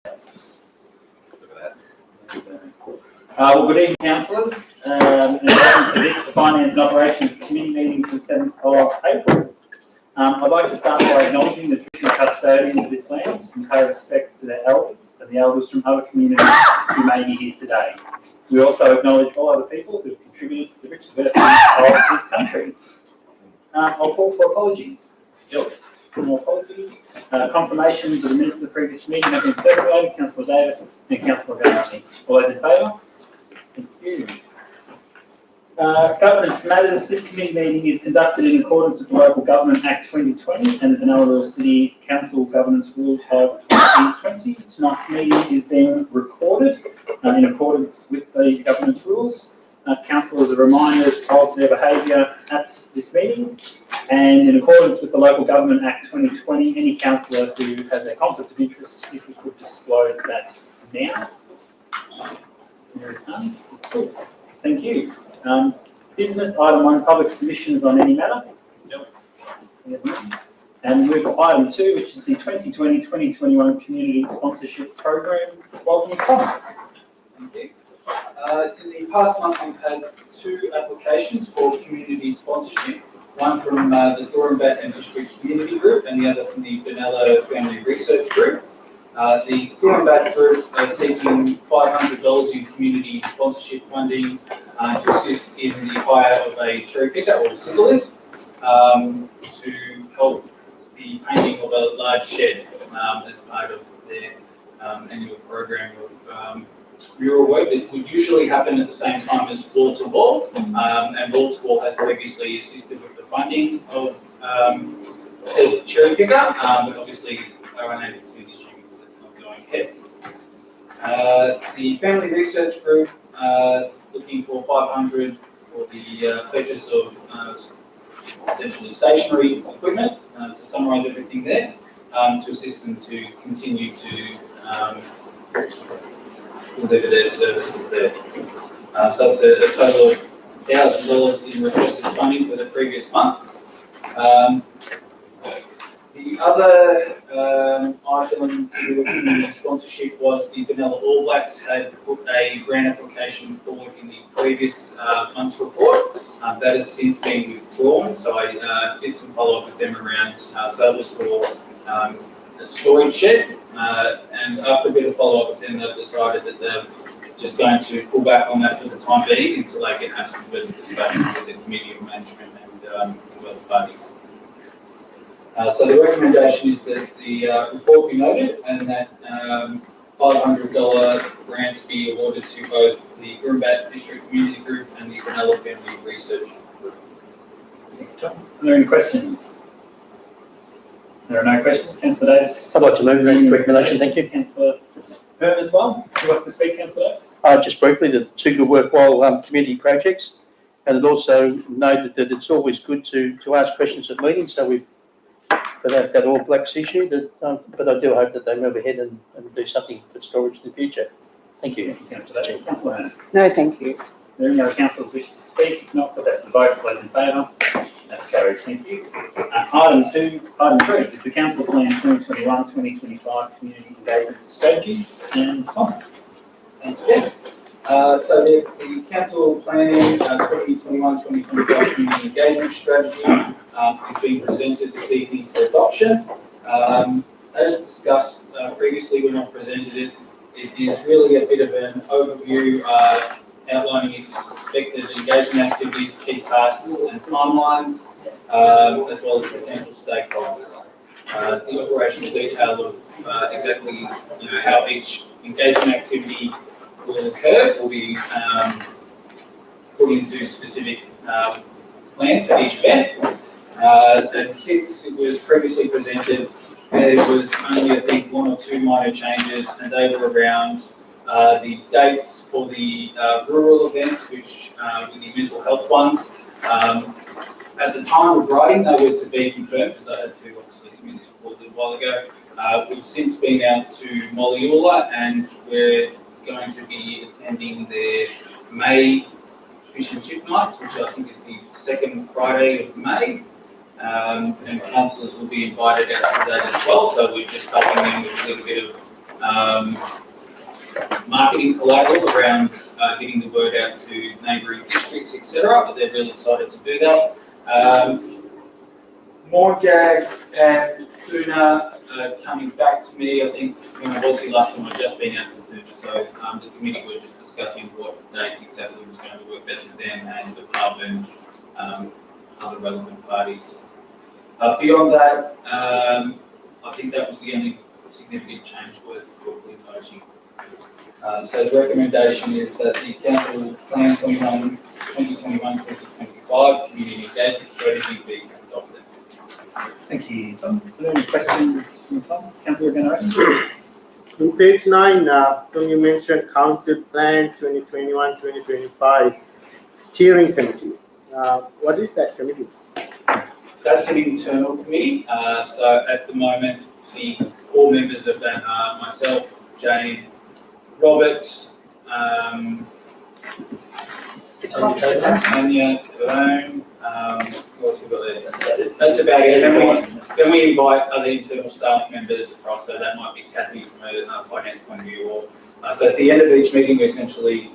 Look at that. Well, good evening, councillors, and welcome to this, the Finance and Operations Committee meeting for the 7th of April. I'd like to start by acknowledging the traditional custodians of this land and pay respects to their elders and the elders from other communities who may be here today. We also acknowledge all other people who have contributed to the rich diversity of this country. I'll call for apologies. More apologies. Confirmations of the minutes of the previous meeting have been circulated. Councillor Davis and Councillor Garney. All those in favour? Thank you. Governance matters. This committee meeting is conducted in accordance with the Local Government Act 2020 and the Benalla City Council Governance Rules of 2020. Tonight's meeting is being recorded in accordance with the governance rules. Councillors are reminded of their behaviour at this meeting, and in accordance with the Local Government Act 2020, any councillor who has a conflict of interest, if we could disclose that now. There is none. Cool. Thank you. Business item 1, public submissions on any matter. And move to item 2, which is the 2020-2021 Community Sponsorship Program. Welcome, Tom. Thank you. In the past month, we've had 2 applications for community sponsorship. One from the Dorambat and District Community Group, and the other from the Benalla Family Research Group. The Dorambat Group are seeking $500 in community sponsorship funding to assist in the hire of a cherry picker or scissor lift to help the painting of a large shed as part of their annual program of mural work that would usually happen at the same time as wall to wall, and wall to wall has previously assisted with the funding of said cherry picker, but obviously are unable to do this year because it's not going ahead. The Family Research Group looking for $500 for the purchase of essentially stationary equipment, to summarise everything there, to assist them to continue to deliver their services there. So it's a total of $1,000 in requested funding for the previous month. The other item we were in sponsorship was the Benalla All Blacks had put a grant application forward in the previous month's report. That has since been withdrawn, so I did some follow-up with them around sales for a storage shed, and after a bit of follow-up with them, they've decided that they're just going to pull back on that for the time being until they can have some further discussions with the Committee of Management and other parties. So the recommendation is that the report be noted and that $500 grant be awarded to both the Dorambat District Community Group and the Benalla Family Research Group. Are there any questions? There are no questions. Councillor Davis. I'd like to move the recommendation. Thank you. Councillor Hearn as well. Would you like to speak, Councillor Davis? Just briefly, the 2 good worthwhile community projects, and it also noted that it's always good to ask questions at meetings. So we've got that All Blacks issue, but I do hope that they move ahead and do something for storage in the future. Thank you. Councillor Davis. Councillor Hearn. No, thank you. Are there any other councillors wish to speak? If not, put that to the vote. All those in favour? That's carried. Thank you. Item 3 is the Council Plan 2021-2025 Community Engagement Strategy. And Tom. Thanks again. So the Council Planning 2021-2025 Community Engagement Strategy is being presented this evening for adoption. As discussed previously when I presented it, it is really a bit of an overview outlining expected engagement activities, key tasks and timelines, as well as potential stakeholders. The operational detail of exactly how each engagement activity will occur will be put into specific plans for each event. And since it was previously presented, there was only, I think, 1 or 2 minor changes, and they were around the dates for the rural events, which were the mental health ones. At the time of writing, they were to be confirmed, because I had to obviously submit this report a little while ago. We've since been out to Molliola, and we're going to be attending their May Fish and Chip Nights, which I think is the 2nd Friday of May. And councillors will be invited out to that as well, so we're just helping them with a little bit of marketing collateral around getting the word out to neighbouring districts, etc. But they're really excited to do that. Morgag and Funa coming back to me. I think when I was here last time, I'd just been out to Funa, so the committee were just discussing what date exactly was going to work best for them and the pub and other relevant parties. Beyond that, I think that was the only significant change worth quickly noting. So the recommendation is that the council plan 2021-2025 community engagement strategy be adopted. Thank you, Tom. Are there any questions from Tom? Councillor Venero? On page 9, when you mentioned Council Plan 2021-2025 Steering Committee, what is that committee? That's an internal committee. So at the moment, the core members of that are myself, Jane, Robert, Tanya, Jerome, who else we got there? That's about it. Then we invite other internal staff members across, so that might be Kathy from a finance point of view. Or, so at the end of each meeting, we essentially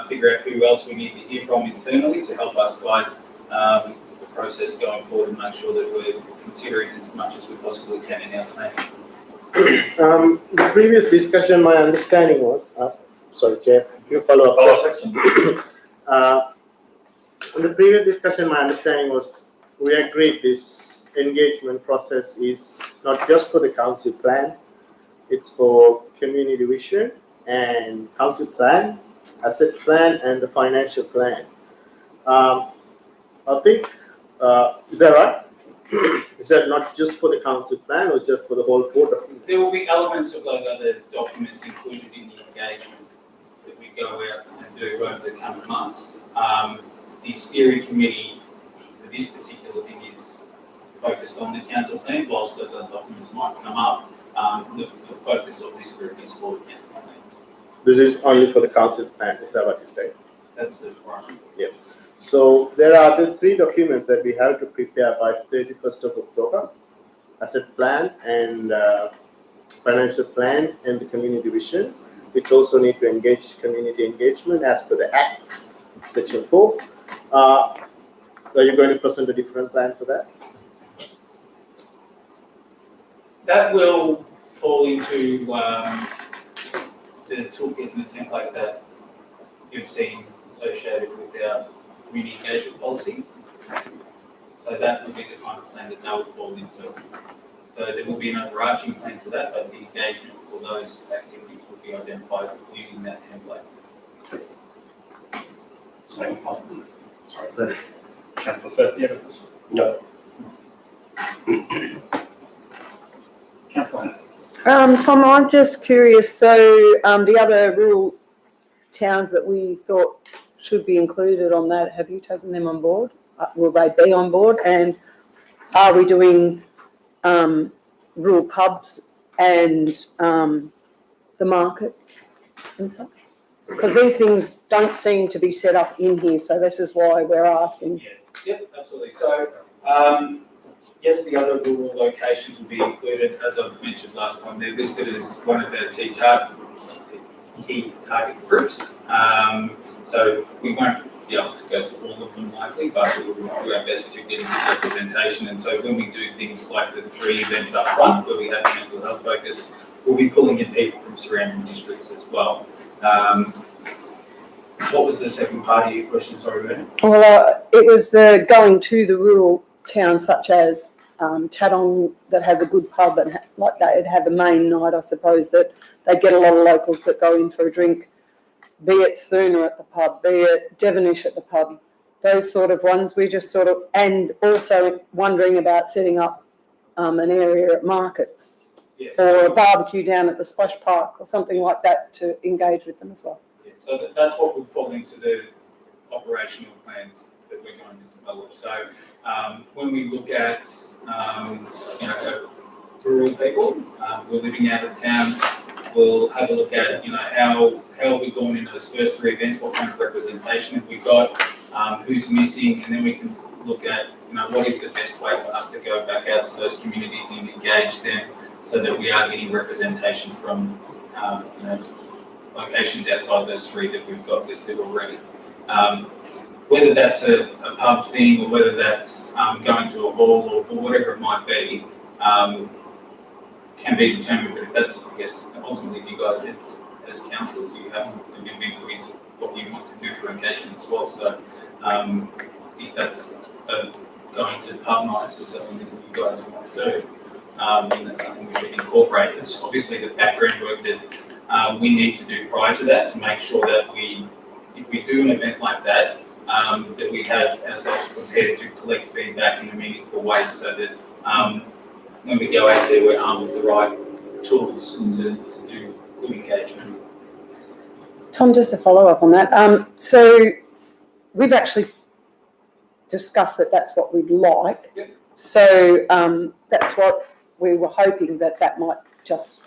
figure out who else we need to hear from internally to help us guide the process going forward and make sure that we're considering as much as we possibly can in our planning. The previous discussion, my understanding was, sorry, Chair, you follow up question. In the previous discussion, my understanding was we agreed this engagement process is not just for the council plan, it's for community vision and council plan, asset plan, and the financial plan. I think, is that right? Is that not just for the council plan or just for the whole 4 documents? There will be elements of those other documents included in the engagement that we go out and do over the coming months. The steering committee for this particular thing is focused on the council plan, whilst those other documents might come up. The focus of this group is for the council plan. This is only for the council plan, is that what you say? That's the primary. Yes. So there are the 3 documents that we have to prepare by 31st of October. Asset plan and financial plan and the community vision, which also need to engage community engagement as per the Act, Section 4. Are you going to present a different plan for that? That will fall into the toolkit and the template that you've seen associated with our community engagement policy. So that would be the kind of plan that would fall into. So there will be an overarching plan to that, but the engagement for those activities will be identified using that template. Sorry, Councillor first, you have a question? No. Councillor. Tom, I'm just curious. So the other rural towns that we thought should be included on that, have you taken them on board? Will they be on board? And are we doing rural pubs and the markets and such? Because these things don't seem to be set up in here, so this is why we're asking. Yeah. Yep, absolutely. So, yes, the other rural locations will be included. As I mentioned last time, they're listed as one of the key target groups. So we won't be able to go to all of them likely, but we will do our best to get into representation. And so when we do things like the 3 events up front, where we have a mental health focus, we'll be pulling in people from surrounding districts as well. What was the second part of your question? Sorry, Vernon. Well, it was the going to the rural towns such as Tadong that has a good pub, and like they'd have a main night, I suppose, that they get a lot of locals that go in for a drink, be it Thuna at the pub, be it Devonish at the pub, those sort of ones. We just sort of, and also wondering about setting up an area at markets. Yes. Or a barbecue down at the splash park or something like that to engage with them as well. Yeah, so that's what would fall into the operational plans that we're going to develop. So when we look at rural people, we're living out of town, we'll have a look at how have we gone in those first 3 events, what kind of representation have we got, who's missing, and then we can look at what is the best way for us to go back out to those communities and engage them, so that we are getting representation from locations outside those three that we've got listed already. Whether that's a pub thing or whether that's going to a hall or whatever it might be, can be determined. But if that's, I guess, ultimately you guys, it's as councillors, you have a big input into what you want to do for engagement as well. So if that's going to pub nights or something that you guys want to do, then that's something we should incorporate. It's obviously the background work that we need to do prior to that to make sure that if we do an event like that, that we have ourselves prepared to collect feedback in a meaningful way so that when we go out there, we're armed with the right tools to do good engagement. Tom, just to follow up on that. So we've actually discussed that that's what we'd like. Yep. So that's what we were hoping that might just,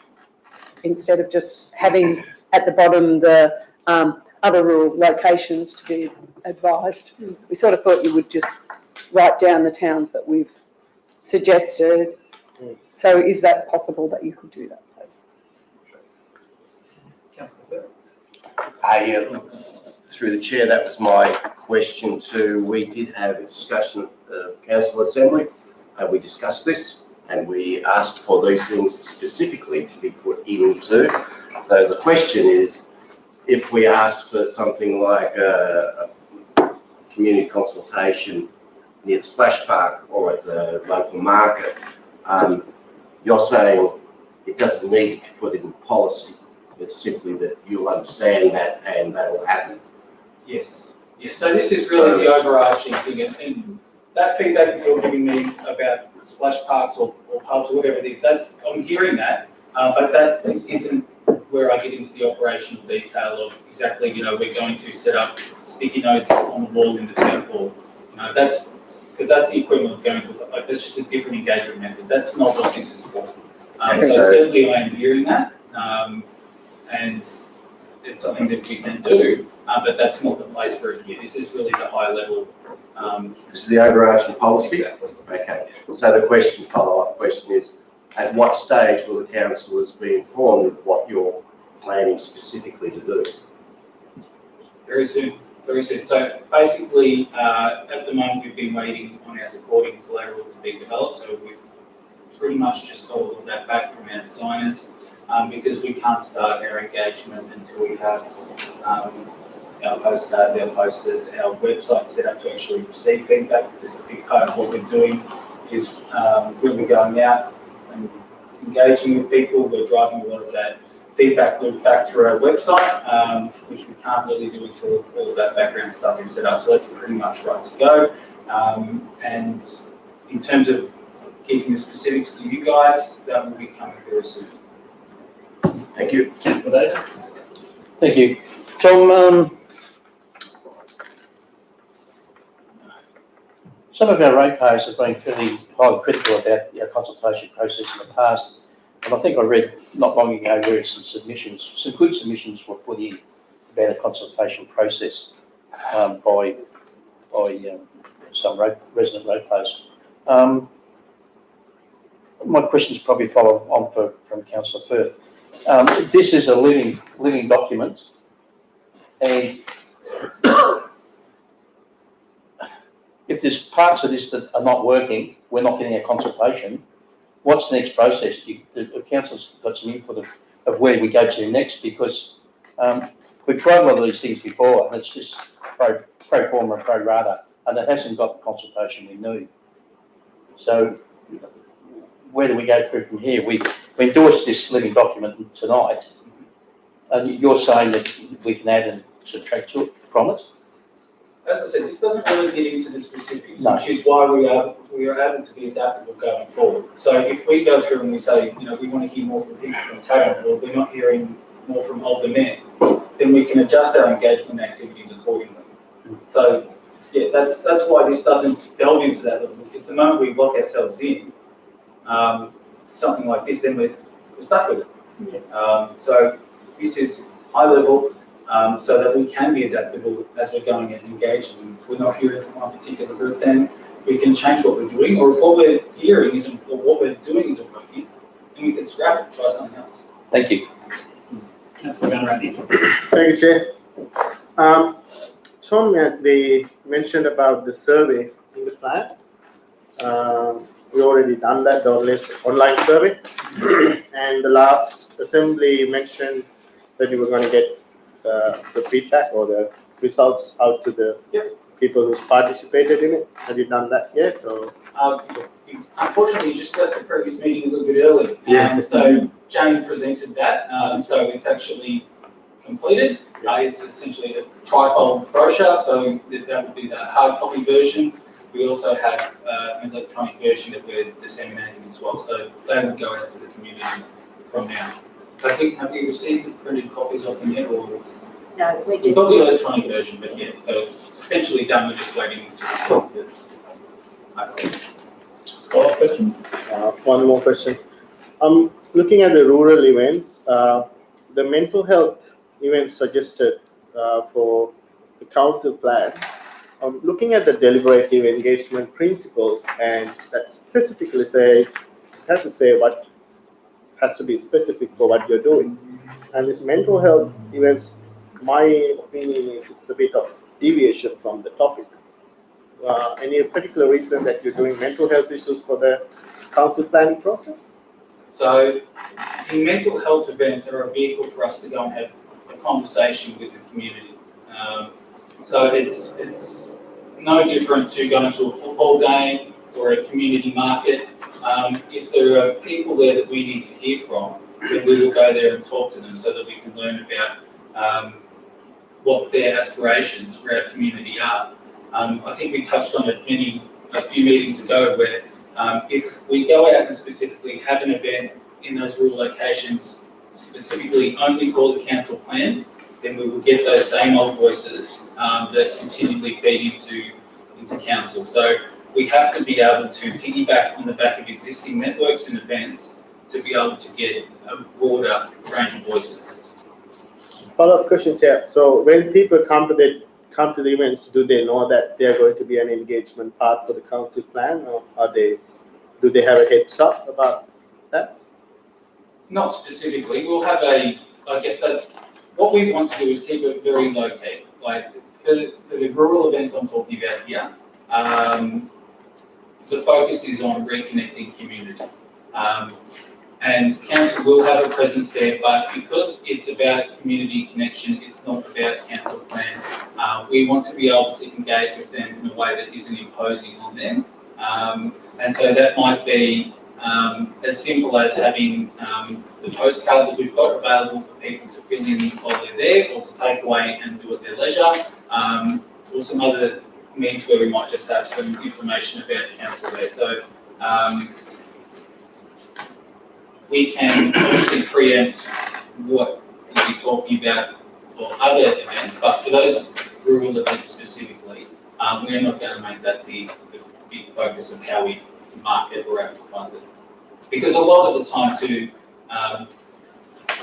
instead of just having at the bottom the other rural locations to be advised, we sort of thought you would just write down the towns that we've suggested. So is that possible that you could do that, please? Councillor Through the chair, that was my question too. We did have a discussion at the council assembly. We discussed this and we asked for these things specifically to be put into. So the question is, if we ask for something like a community consultation near the splash park or at the local market, you're saying it doesn't need to be put in policy. It's simply that you'll understand that and that will happen. Yes. Yeah. So this is really the overarching thing, and that feedback that you're giving me about splash parks or pubs or whatever it is, I'm hearing that, but this isn't where I get into the operational detail of exactly, we're going to set up sticky notes on the wall in the town hall. That's because that's the equivalent of going to, that's just a different engagement method. That's not what this is for. So certainly I am hearing that, and it's something that we can do, but that's not the place for it here. This is really the high level. This is the overarching policy? Exactly. Okay. So the follow-up question is, at what stage will the councillors be informed of what you're planning specifically to do? Very soon. Very soon. So basically, at the moment, we've been waiting on our supporting collateral to be developed. So we've pretty much just got all of that back from our designers, because we can't start our engagement until we have our postcards, our posters, our website set up to actually receive feedback. Because a big part of what we're doing is we'll be going out and engaging with people. We're driving a lot of that feedback loop back through our website, which we can't really do until all of that background stuff is set up. So that's pretty much right to go. And in terms of keeping the specifics to you guys, that will be coming very soon. Thank you. Councillor Davis. Thank you. Tom, some of our ratepayers have been fairly highly critical about our consultation process in the past. And I think I read not long ago where some good submissions were put in about a consultation process by some resident ratepayers. My questions probably follow on from Councillor Firth. This is a living document, and if there's parts of this that are not working, we're not getting a consultation. What's the next process? The council's got some input of where we go to next, because we've tried a lot of these things before, and it's just pro forma, pro rata, and it hasn't got the consultation we need. So where do we go through from here? We endorsed this living document tonight, and you're saying that we can add and subtract to it from it? As I said, this doesn't really get into the specifics, No. which is why we are able to be adaptable going forward. So if we go through and we say, we want to hear more from people from town, or we're not hearing more from older men, then we can adjust our engagement activities accordingly. So yeah, that's why this doesn't delve into that level, because the moment we lock ourselves in something like this, then we're stuck with it. So this is high level. So that we can be adaptable as we're going and engaging. If we're not hearing from one particular group, then we can change what we're doing, or if what we're hearing isn't, or what we're doing isn't working, then we can scrap it and try something else. Thank you. Councillor Gunner. Thank you, Chair. Tom, they mentioned about the survey in the plan. We already done that, the online survey. And the last assembly mentioned that you were going to get the feedback or the results out to the people who participated in it. Have you done that yet? Or? Unfortunately, you just left the previous meeting a little bit early. So Jane presented that, so it's actually completed. It's essentially a trifold brochure, so that would be the hard copy version. We also have an electronic version that we're disseminating as well, so they will go out to the community from now. Have you received the printed copies of them yet, or? No, we We've just, got the electronic version, but yeah, so it's essentially done, we're just waiting to receive the Follow-up question? One more question. Looking at the rural events, the mental health events suggested for the council plan, looking at the deliberative engagement principles, and that specifically says, you have to say what has to be specific for what you're doing. And this mental health events, my opinion is it's a bit of deviation from the topic. Any particular reason that you're doing mental health issues for the council planning process? So the mental health events are a vehicle for us to go and have a conversation with the community. So it's no different to going to a football game or a community market. If there are people there that we need to hear from, then we will go there and talk to them so that we can learn about what their aspirations for our community are. I think we touched on it a few meetings ago where if we go out and specifically have an event in those rural locations specifically only for the council plan, then we will get those same old voices that continually feed into council. So we have to be able to piggyback on the back of existing networks and events to be able to get a broader range of voices. Follow-up question, Chair. So when people come to the events, do they know that they are going to be an engagement part for the council plan, or do they have a heads up about that? Not specifically. We'll have what we want to do is keep it very low key. Like for the rural events I'm talking about here, the focus is on reconnecting community. And council will have a presence there, but because it's about community connection, it's not about council plan. We want to be able to engage with them in a way that isn't imposing on them. And so that might be as simple as having the postcards that we've got available for people to fill in while they're there, or to take away and do at their leisure, or some other means where we might just have some information about council there. So we can obviously preempt what we'll be talking about for other events, but for those rural events specifically, we're not going to make that the big focus of how we market or advertise it. Because a lot of the time too,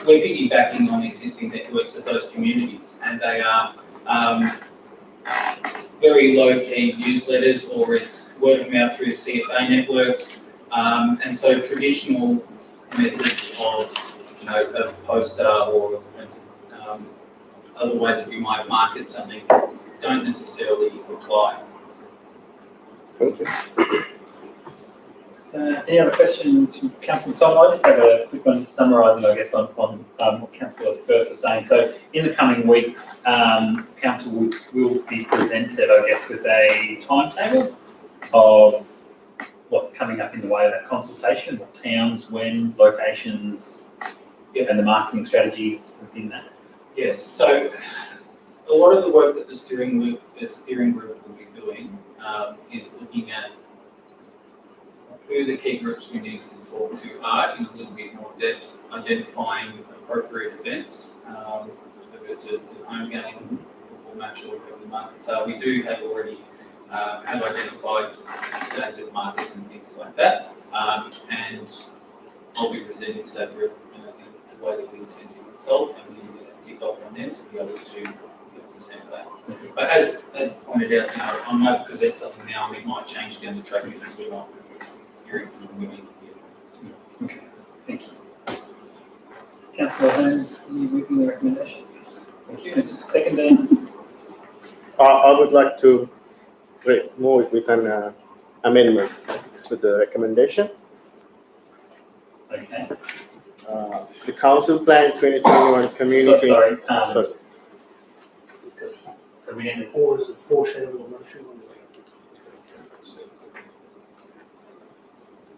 we're piggybacking on existing networks of those communities, and they are very low-key newsletters, or it's word of mouth through the CFA networks, and so traditional methods of, a poster or other ways that we might market something don't necessarily apply. Thank you. Any other questions from Councillor Tom? I just have a quick one, just summarising, I guess, on what Councillor Firth was saying. So, in the coming weeks, Council will be presented, I guess, with a timetable of what's coming up in the way of that consultation, what towns, when, locations, and the marketing strategies within that. Yes, so a lot of the work that the steering group will be doing is looking at who the key groups we need to talk to are in a little bit more depth, identifying appropriate events, whether it's a home game, football match, or whatever the markets are. We do have already have identified dates at markets and things like that, and I'll be presenting to that group in the way that we intend to consult, and we tick off from them to be able to present that. But as pointed out, I might present something now, and it might change down the track because we're not hearing from the women. Okay, thank you. Councillor Hearn, are you moving the recommendation? Thank you. And second, Dan? I would like to move with an amendment to the recommendation. Okay. The council plan 2021 community. Sorry. Sorry. So we need to Pause the portion of the motion.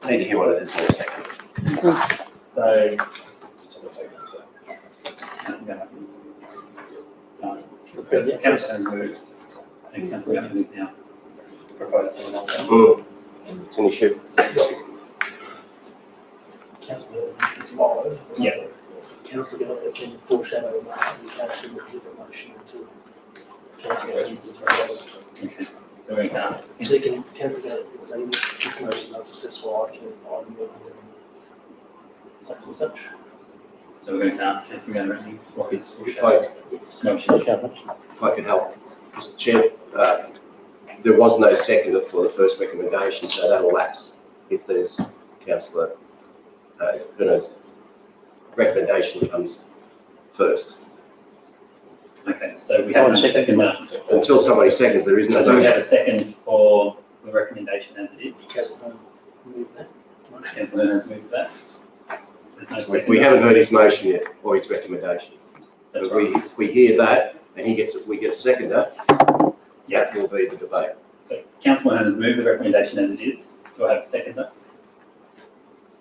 Need to hear what it is in a second. So, Councillor has moved, and Councillor Gunn is now proposing. It's an issue. Councillor is followed. Yeah. Councillor Gallagher can foreshadow a motion, you can actually look at a different motion until Councillor Evans is proposed. Okay. So we're going to ask. So you can, Councillor Gallagher can say, if this motion is unsuccessful, I move such and such. So we're going to ask Councillor Gunn what his If I motion is. If I could help, Mr. Chair, there was no seconder for the first recommendation, so that'll lapse if there's Councillor Bernard's recommendation comes first. Okay, so we have a second. Until somebody seconds, there is no So do we have motion. a second for the recommendation as it is? Councillor Evans move that motion. Councillor has moved that. There's no second. We haven't heard his motion yet, or his recommendation. That's But right. if we hear that, and we get a seconder, Yeah. that will be the debate. So Councillor has moved the recommendation as it is. Do I have a seconder?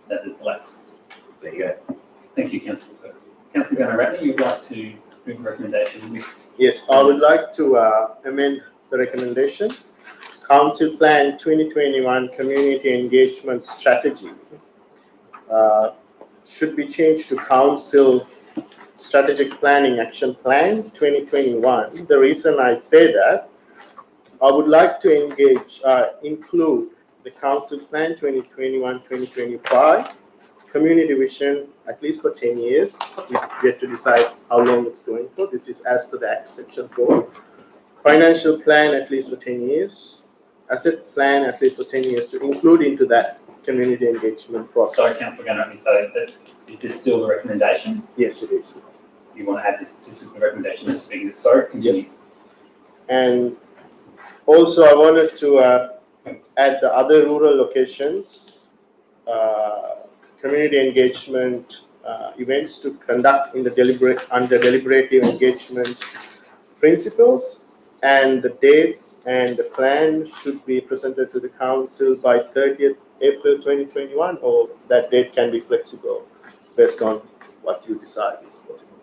That is lapsed. There you go. Thank you, Councillor Firth. Councillor Gunnar-Ratney, you'd like to move the recommendation with Yes, I would like to amend the recommendation. Council Plan 2021 Community Engagement Strategy should be changed to Council Strategic Planning Action Plan 2021. The reason I say that, I would like to include the Council Plan 2021-2025 Community Vision at least for 10 years. We get to decide how long it's going for. This is as per the Act Section 4. Financial plan at least for 10 years. Asset plan at least for 10 years to include into that community engagement process. Sorry, Councillor Gunnar-Ratney, so is this still the recommendation? Yes, it is. You want to add this is the recommendation that's speaking, sorry, continue. And also I wanted to add the other rural locations, community engagement events to conduct in the under deliberative engagement principles, and the dates and the plan should be presented to the council by 30th April 2021, or that date can be flexible based on what you decide is possible.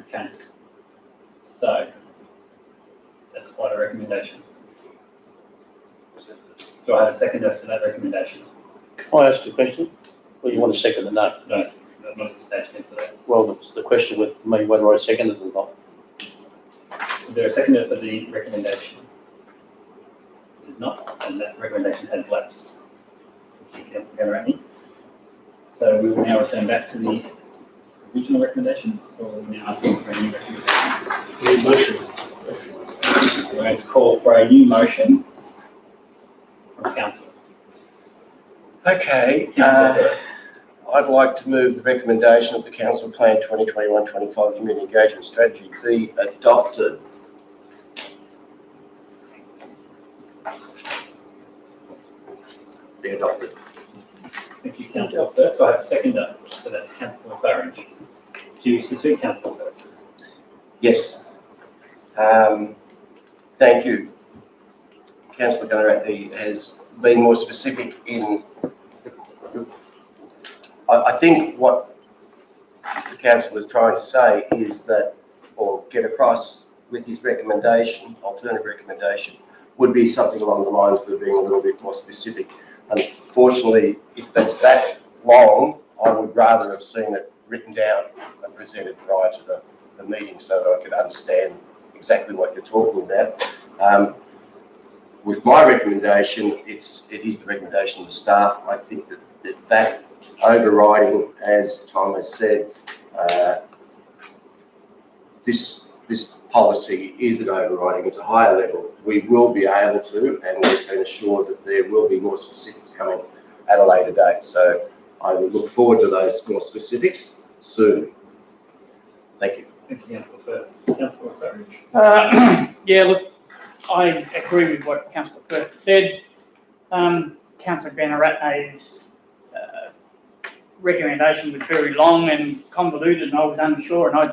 Okay. So, that's quite a recommendation. Do I have a seconder for that recommendation? Can I ask a question? Well, you want to second the no? No, not at this stage, Councillor Davis. Well, the question with me whether I second it or not. Is there a seconder for the recommendation? It is not, and that recommendation has lapsed. Thank you, Councillor Gunnar-Ratney. So we will now return back to the original recommendation, or we're now asking for a new recommendation. New motion. We're going to call for a new motion from council. Okay, Councillor Firth. I'd like to move the recommendation of the Council Plan 2021-25 Community Engagement Strategy be adopted. Be adopted. Thank you, Councillor Firth. Do I have a seconder for that, Councillor Farage? Do you wish to speak, Councillor Firth? Yes. Thank you. Councillor Gunnar has been more specific in, I think what the council is trying to say is that, or get across with his recommendation, alternative recommendation, would be something along the lines of being a little bit more specific. Unfortunately, if that's that long, I would rather have seen it written down and presented prior to the meeting so that I could understand exactly what you're talking about. With my recommendation, it is the recommendation of the staff. I think that overriding, as Tom has said, this policy is an overriding. It's a higher level. We will be able to, and we've been assured that there will be more specifics coming at a later date. So I will look forward to those more specifics soon. Thank you. Thank you, Councillor Firth. Councillor Claridge. Yeah, look, I agree with what Councillor Firth said. Councillor Ganaratne's recommendation was very long and convoluted, and I was unsure, and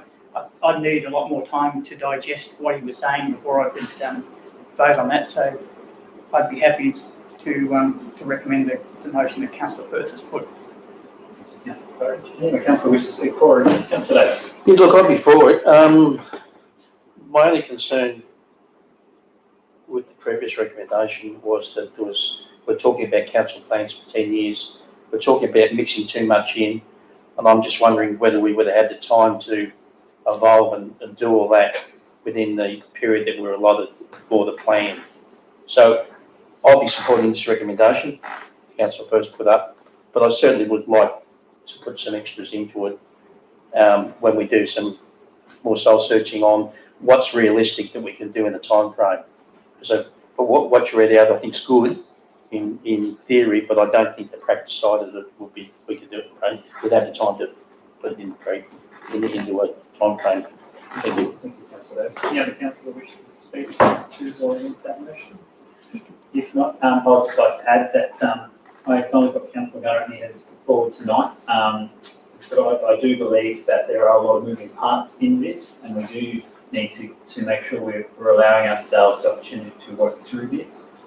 I'd need a lot more time to digest what he was saying before I could vote on that. So I'd be happy to recommend the motion that Councillor Firth has put. Councillor Claridge. Yeah, Councillor wish to speak for or against. Councillor Davis. Yeah, look, I'll be for it. My only concern with the previous recommendation was that we're talking about council plans for 10 years. We're talking about mixing too much in, and I'm just wondering whether we would have had the time to evolve and do all that within the period that we're allotted for the plan. So I'll be supporting this recommendation Councillor First put up, but I certainly would like to put some extras into it when we do some more soul searching on what's realistic that we can do in the time frame. So, but what you read out, I think, is good in theory, but I don't think the practice side of it would be. We could do it. Right? We'd have the time to put it into a time frame. Thank you. Thank you, Councillor Davis. Any other councillor wishes to speak to or against that motion? If not, I'd just like to add that I acknowledge what Councillor Ganaratne has put forward tonight, but I do believe that there are a lot of moving parts in this, and we do need to make sure we're allowing ourselves the opportunity to work through this.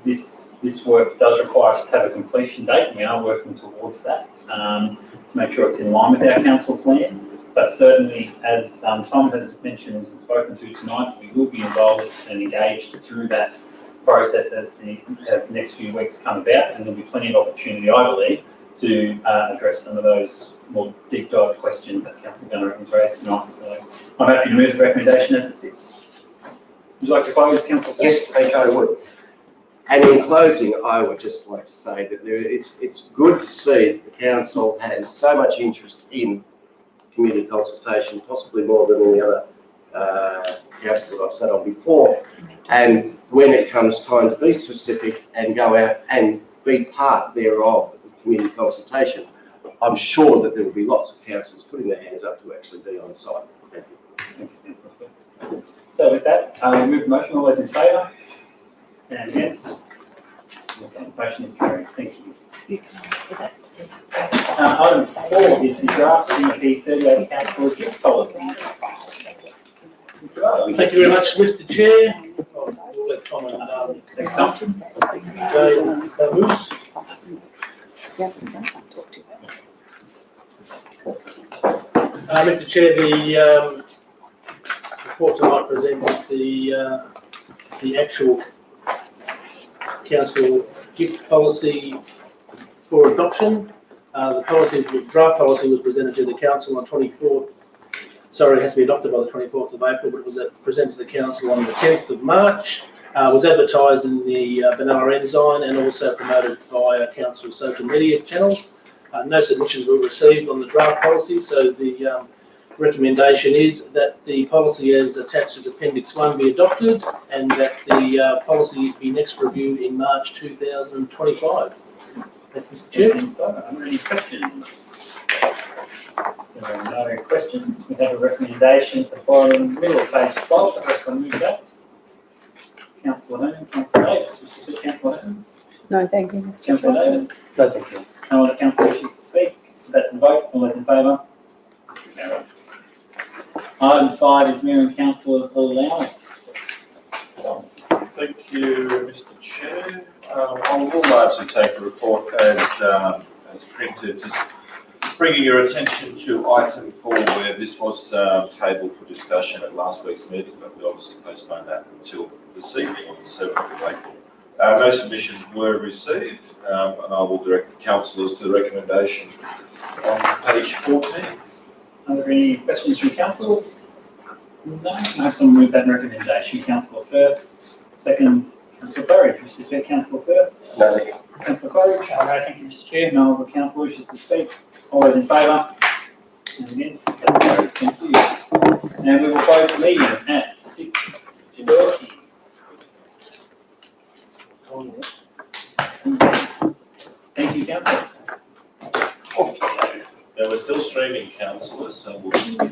This work does require us to have a completion date, and we are working towards that to make sure it's in line with our council plan. But certainly, as Tom has mentioned and spoken to tonight, we will be involved and engaged through that process as the next few weeks come about, and there'll be plenty of opportunity, I believe, to address some of those more deep dive questions that Councillor Gunner has raised tonight. So I'm happy to move the recommendation as it sits. Would you like to close, Councillor? Yes, thank you, I would. And in closing, I would just like to say that it's good to see that the council has so much interest in community consultation, possibly more than any other council that I've sat on before. And when it comes time to be specific and go out and be part thereof of the community consultation, I'm sure that there will be lots of councillors putting their hands up to actually be on site. Thank you. Thank you, Councillor. So with that, we move the motion. All those in favour? And against? The motion is carried. Thank you. Item 4 is the draft CP 38 council gift policy. Thank you very much, Mr. Chair. We'll let Tom and Thank you, Tom. Jane Moose. Mr. Chair, the report tonight presents the actual council gift policy for adoption. The draft policy was presented to the council on 24th. Sorry, it has to be adopted by the 24th of April, but it was presented to the council on the 10th of March. Was advertised in the Benalla Ensign and also promoted via council social media channels. No submissions were received on the draft policy, so the recommendation is that the policy as attached as Appendix 1 be adopted and that the policy be next reviewed in March 2025. Thanks, Mr. Chair. Are there any questions? There are no questions. We have a recommendation at the bottom, middle of page 12. Perhaps I'll move that. Councillor Herman, Councillor Davis. Wishes to speak, Councillor Herman. No, thank you, Mr. Councillor Chair. Davis. No, thank you. No other councillor wishes to speak. That's a vote. All those in favour? Carried. Item 5 is Mayor and Councillors' allowance. Thank you, Mr. Chair. I will largely take the report as printed, just bringing your attention to item 4, where this was tabled for discussion at last week's meeting, but we obviously postponed that until this evening on the 7th of April. No submissions were received, and I will direct the councillors to the recommendation on page 14. Are there any questions from council? No. I have someone move that recommendation. Councillor Firth. Second, Councillor Claridge. Wishes to speak, Councillor Firth. No, thank you. Councillor Claridge. No, thank you, Mr. Chair. No other councillor wishes to speak. All those in favour? And against? That's carried. Thank you. And we will close the meeting at 6:30. Thank you, councillors. Now, we're still streaming, councillors, so we'll just be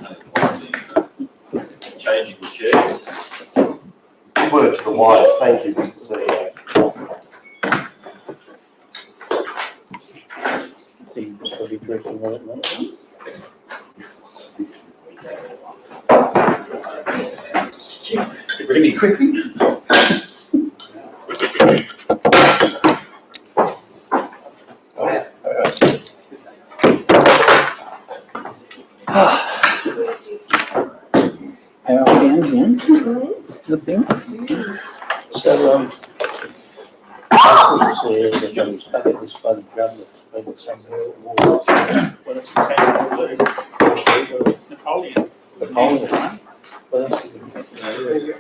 changing the chairs. Good word to the wise. Thank you, Mr. CEO. He's probably directing on it now. Really quickly. How are we doing again? The things? So, I think it's, they've done this bucket, this bloody drum that's been somewhere. Well, it's okay to do. Napoleon. Napoleon. What else is it?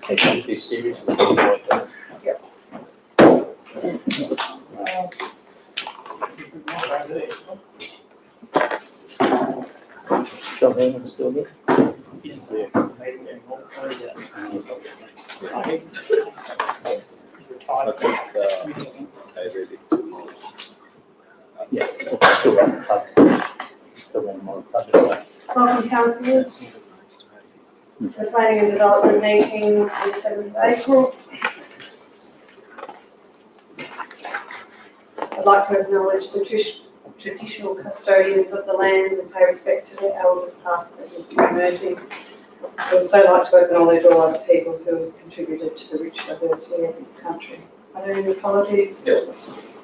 They can't be serious. John Hammond's still there? He's there. Maybe anymore. Where is that? I think he's retired. Yeah, it's still running, still running more. Welcome, councillors, to the planning and development meeting on the 7th of April. I'd like to acknowledge the traditional custodians of the land and pay respect to their elders past, present and emerging. I'd also like to acknowledge all other people who have contributed to the rich diversity of this country. Are there any apologies? Yep.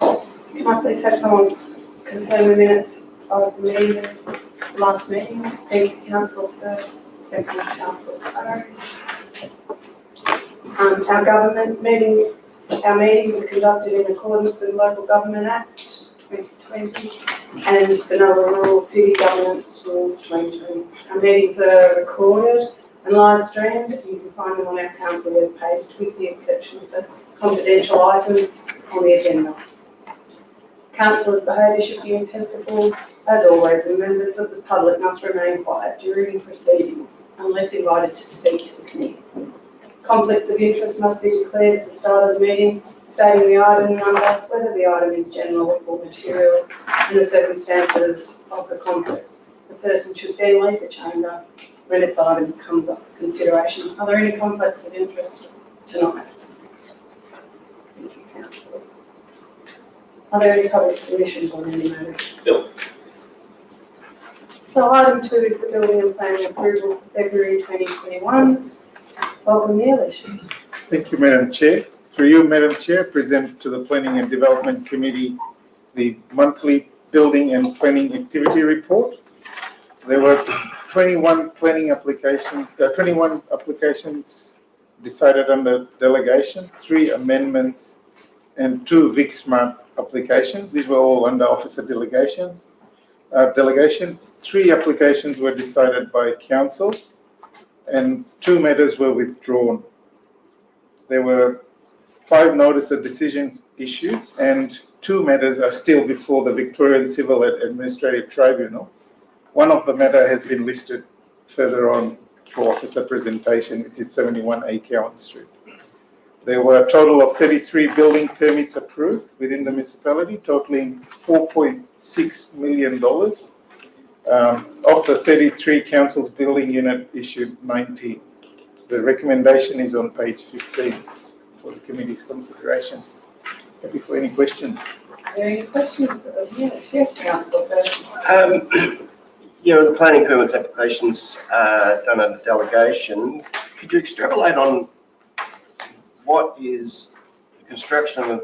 Can I please have someone confirm the minutes of the meeting, last meeting? Thank you, Councillor Firth. Second, Councillor Curry. Our government's meeting, our meetings are conducted in accordance with Local Government Act 2020 and Benalla Rural City Governance Rules 2020. Our meetings are recorded and live streamed. You can find them on our council webpage with the exception of the confidential items on the agenda. Councillors' behaviour should be impeccable, as always, and members of the public must remain quiet during proceedings unless invited to speak to the committee. Conflicts of interest must be declared at the start of the meeting, stating the item number, whether the item is general or material, and the circumstances of the conflict. The person should then leave the chamber when its item comes up for consideration. Are there any conflicts of interest tonight? Thank you, councillors. Are there any public submissions on any matters? No. So item 2 is the building and planning approval for February 2021. Welcome, Neelish. Thank you, Madam Chair. Through you, Madam Chair, present to the Planning and Development Committee the monthly building and planning activity report. There were 21 planning applications, 21 applications decided under delegation, 3 amendments, and 2 Vic Smart applications. These were all under officer delegation. 3 applications were decided by council, and 2 matters were withdrawn. There were 5 notice of decisions issued, and 2 matters are still before the Victorian Civil and Administrative Tribunal. One of the matter has been listed further on for officer presentation, which is 71A Cowan Street. There were a total of 33 building permits approved within the municipality, totaling $4.6 million. Of the 33, council's building unit issued 19. The recommendation is on page 15 for the committee's consideration. Happy for any questions. Are there any questions? Yes, Councillor Firth. The planning permits applications done under delegation. Could you extrapolate on what is the construction of,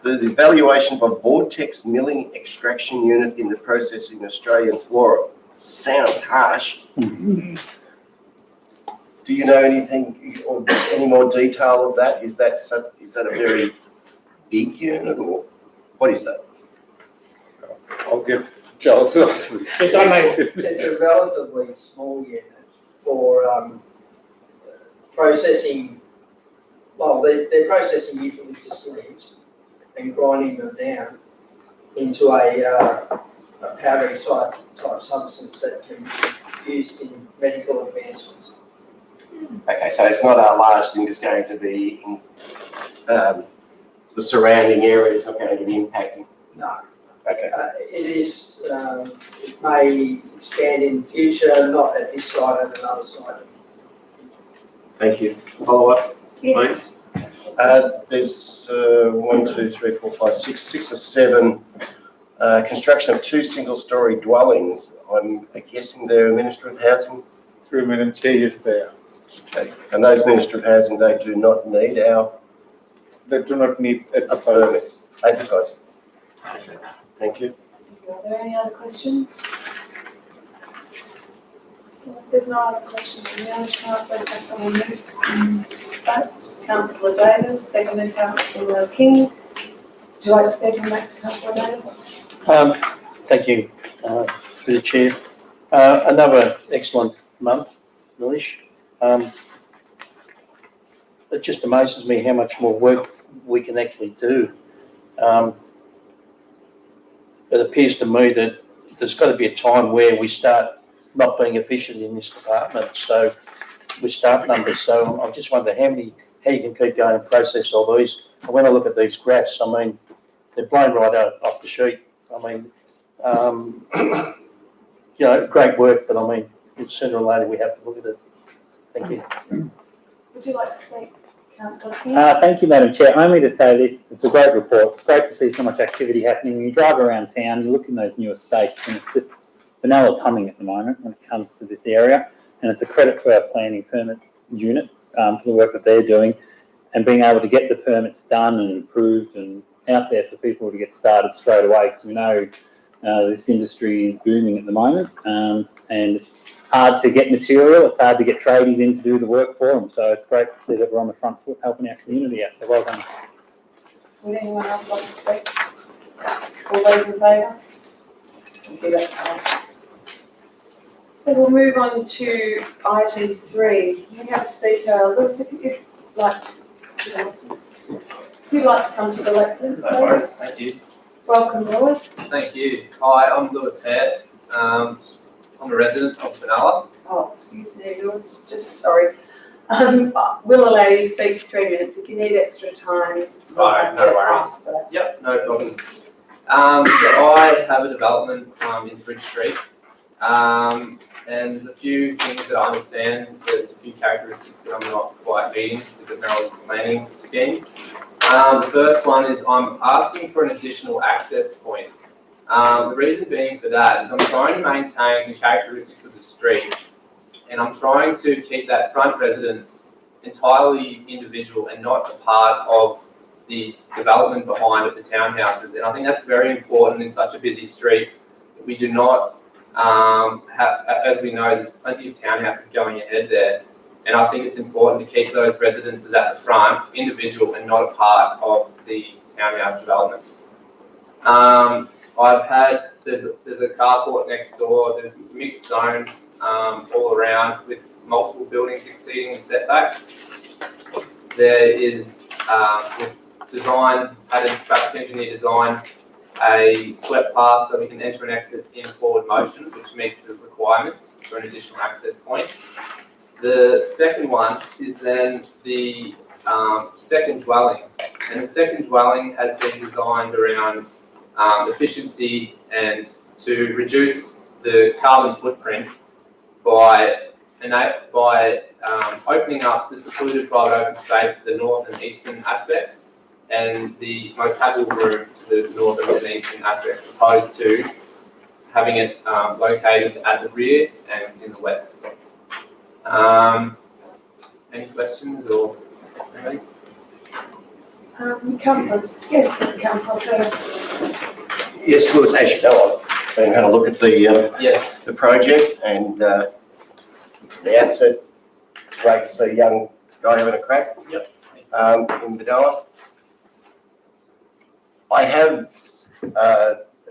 the evaluation of a vortex milling extraction unit in the processing Australian flora? Sounds harsh. Do you know anything or any more detail of that? Is that a very big unit, or what is that? I'll get Joel to answer. It's a relatively small unit for processing. Well, they're processing eucalyptus leaves and grinding them down into a powdery type substance that can be used in medical advancements. Okay, so it's not a large thing that's going to be in the surrounding area, it's not going to be impacting. No. Okay. It is, it may expand in the future, not at this site, at another site. Thank you. Follow up, Yes. please. There's 1, 2, 3, 4, 5, 6, 6 or 7 construction of 2 single-storey dwellings. I'm guessing they're Minister of Housing. Through Madam Chair, yes, they are. Okay. And those Minister of Housing, they do not need our They do not need a advertising. permit. Advertising. Okay. Thank you. Are there any other questions? Well, if there's no other questions from the others, can I please have someone move? Vote. Councillor Davis, seconded Councillor King. Would you like to speak on that, Councillor Davis? Thank you, through the chair. Another excellent month, Milish. It just amazes me how much more work we can actually do. It appears to me that there's got to be a time where we start not being efficient in this department. So with staff numbers, so I just wonder how you can keep going and process all these. And when I look at these graphs, I mean, they're blown right out off the sheet. I mean, you know, great work, but I mean, sooner or later we have to look at it. Thank you. Would you like to speak, Councillor King? Thank you, Madam Chair. Only to say this, it's a great report. It's great to see so much activity happening. When you drive around town, you look in those new estates, and it's just vanilla's humming at the moment when it comes to this area. And it's a credit to our planning permit unit for the work that they're doing and being able to get the permits done and approved and out there for people to get started straight away, because we know this industry is booming at the moment, and it's hard to get material, it's hard to get tradies in to do the work for them, so it's great to see that we're on the front foot helping our community out, so well done. Would anyone else like to speak? All those in favour? Thank you, that's fine. So we'll move on to item 3. We have a speaker, Lewis, if you'd like to come to the lectern, No worries, please. thank you. Welcome, Lewis. Thank you. Hi, I'm Lewis Hare. I'm a resident of Benalla. Oh, excuse me, Lewis, just sorry. We'll allow you to speak for 3 minutes. If you need extra time, we'll Right, have no to worries. ask for that. Yep, no problems. So I have a development in Bridge Street. And there's a few things that I understand. There's a few characteristics that I'm not quite meeting with the Merrill's planning scheme. The first one is I'm asking for an additional access point. The reason being for that is I'm trying to maintain the characteristics of the street, and I'm trying to keep that front residence entirely individual and not a part of the development behind of the townhouses. And I think that's very important in such a busy street. We do not as we know, there's plenty of townhouses going ahead there, and I think it's important to keep those residences at the front, individual and not a part of the townhouse developments. There's a carport next door, there's mixed zones all around with multiple buildings exceeding the setbacks. There is, had a traffic engineer design a swept path so we can enter and exit in forward motion, which meets the requirements for an additional access point. The second one is then the second dwelling, and the second dwelling has been designed around efficiency and to reduce the carbon footprint by opening up the secluded private open space to the north and eastern aspects, and the most habitable room to the northern and eastern aspects, opposed to having it located at the rear and in the west. Any questions or anything? Councillors, yes, Councillor first. Yes, Lewis, as you know, I've had a look at Yes. the project, and the outset, it's great to see a young guy having a crack. Yep. In Benalla. I have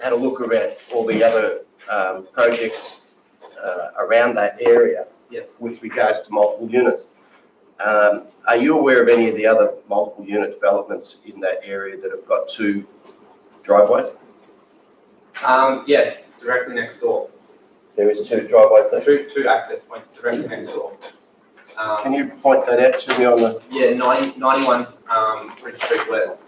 had a look around all the other projects around that area. Yes. With regards to multiple units. Are you aware of any of the other multiple unit developments in that area that have got 2 driveways? Yes, directly next door. There is 2 driveways there? Two access points directly next door. Can you point that out to me on the? Yeah, 91 Bridge Street West.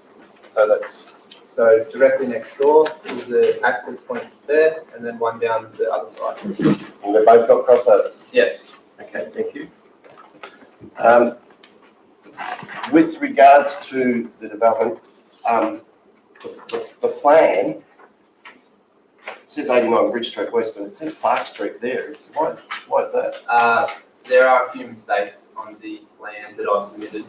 So that's So directly next door is the access point there, and then one down the other side. And they've both got crossovers? Yes. Okay, thank you. With regards to the development, the plan, it says 89 Bridge Street West, but it says Park Street there. Why is that? There are a few mistakes on the plans that I've submitted,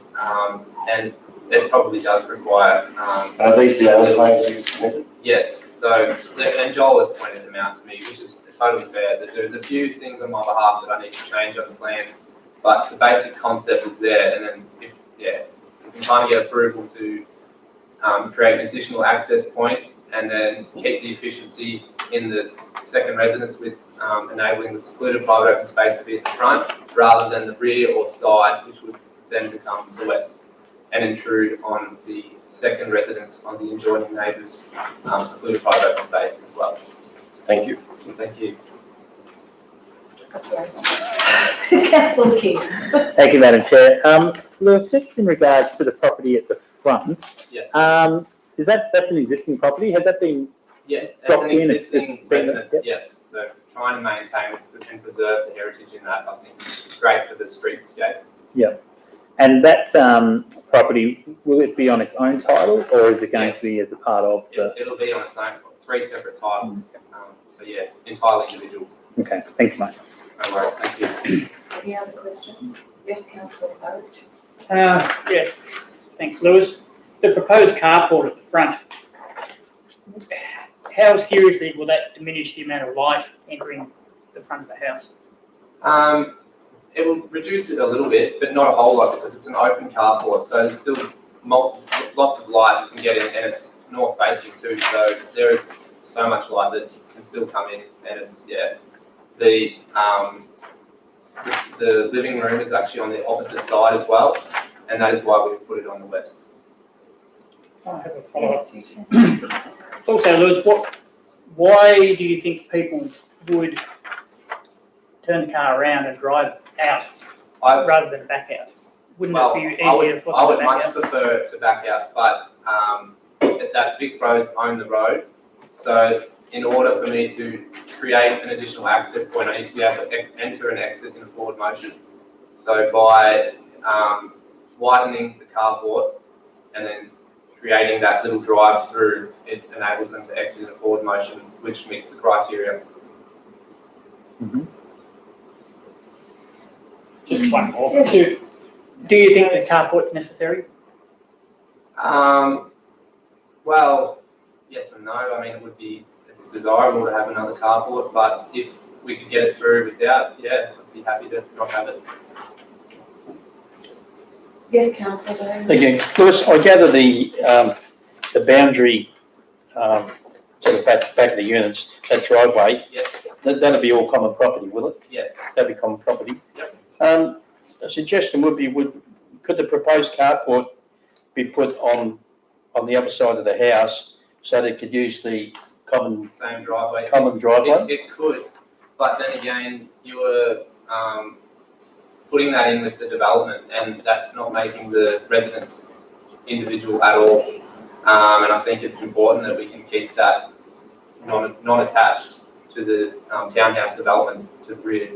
and it probably does require. Are these the only plans you've submitted? Yes, so, and Joel has pointed them out to me, which is totally fair, that there's a few things on my behalf that I need to change on the plan, but the basic concept is there, and then if we can kind of get approval to create an additional access point, and then keep the efficiency in the second residence with enabling the secluded private open space to be at the front, rather than the rear or side, which would then become the west, and intrude on the second residence on the adjoining neighbours' secluded private open space as well. Thank you. Thank you. Councillor King. Thank you, Madam Chair. Lewis, just in regards to the property at the front, Yes. that's an existing property? Has that been Yes, as dropped an in? existing been- residence, yes. So trying to maintain and preserve the heritage in that, I think, is great for the streetscape. And that property, will it be on its own title, or is it going Yes. to be as a part of the? It'll be on its own, 3 separate titles. So yeah, entirely individual. Okay, thank you, mate. No worries, thank you. Any other questions? Yes, councillor Burridge. Yeah, thanks, Lewis. The proposed carport at the front, how seriously will that diminish the amount of light entering the front of the house? It will reduce it a little bit, but not a whole lot, because it's an open carport, so there's still lots of light you can get in, and it's north facing too, so there is so much light that can still come in, and it's, the living room is actually on the opposite side as well, and that is why we've put it on the west. I have a follow-up. Also, Lewis, why do you think people would turn the car around and drive out rather than back out? Wouldn't it be easier for I them would to back much out? prefer it to back out, but that Vic Roads own the road, so in order for me to create an additional access point, I need to be able to enter and exit in a forward motion. So by widening the carport and then creating that little drive through, it enables them to exit in a forward motion, which meets the criteria. Just one more. Do you think the carport's necessary? Well, yes and no. I mean, it's desirable to have another carport, but if we could get it through without, I'd be happy to not have it. Yes, councillor Burridge. Thank you. Lewis, I gather the boundary, sort of back of the units, that driveway, Yes, that'll be all common property, will it? yes. That'll be common property. Yep. A suggestion would be, could the proposed carport be put on the other side of the house so they could use the common Same driveway. driveway? It could, but then again, you were putting that in with the development, and that's not making the residents individual at all. And I think it's important that we can keep that non-attached to the townhouse development to the rear.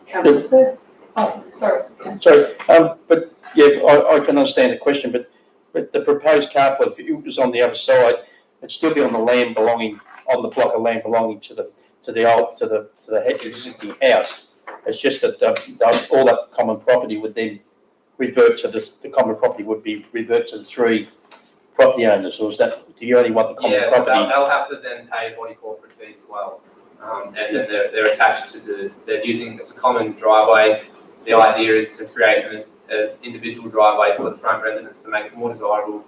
Councillor. Oh, sorry. So, but yeah, I can understand the question, but the proposed carport, if it was on the other side, it'd still be on the land belonging, on the block of land belonging to the existing house. It's just that all that common property would then revert to the common property would be revert to the 3 property owners, or is that, do you only want the common Yeah, so property? they'll have to then pay body corporate fee as well. And then they're attached to it's a common driveway. The idea is to create an individual driveway for the front residents to make it more desirable,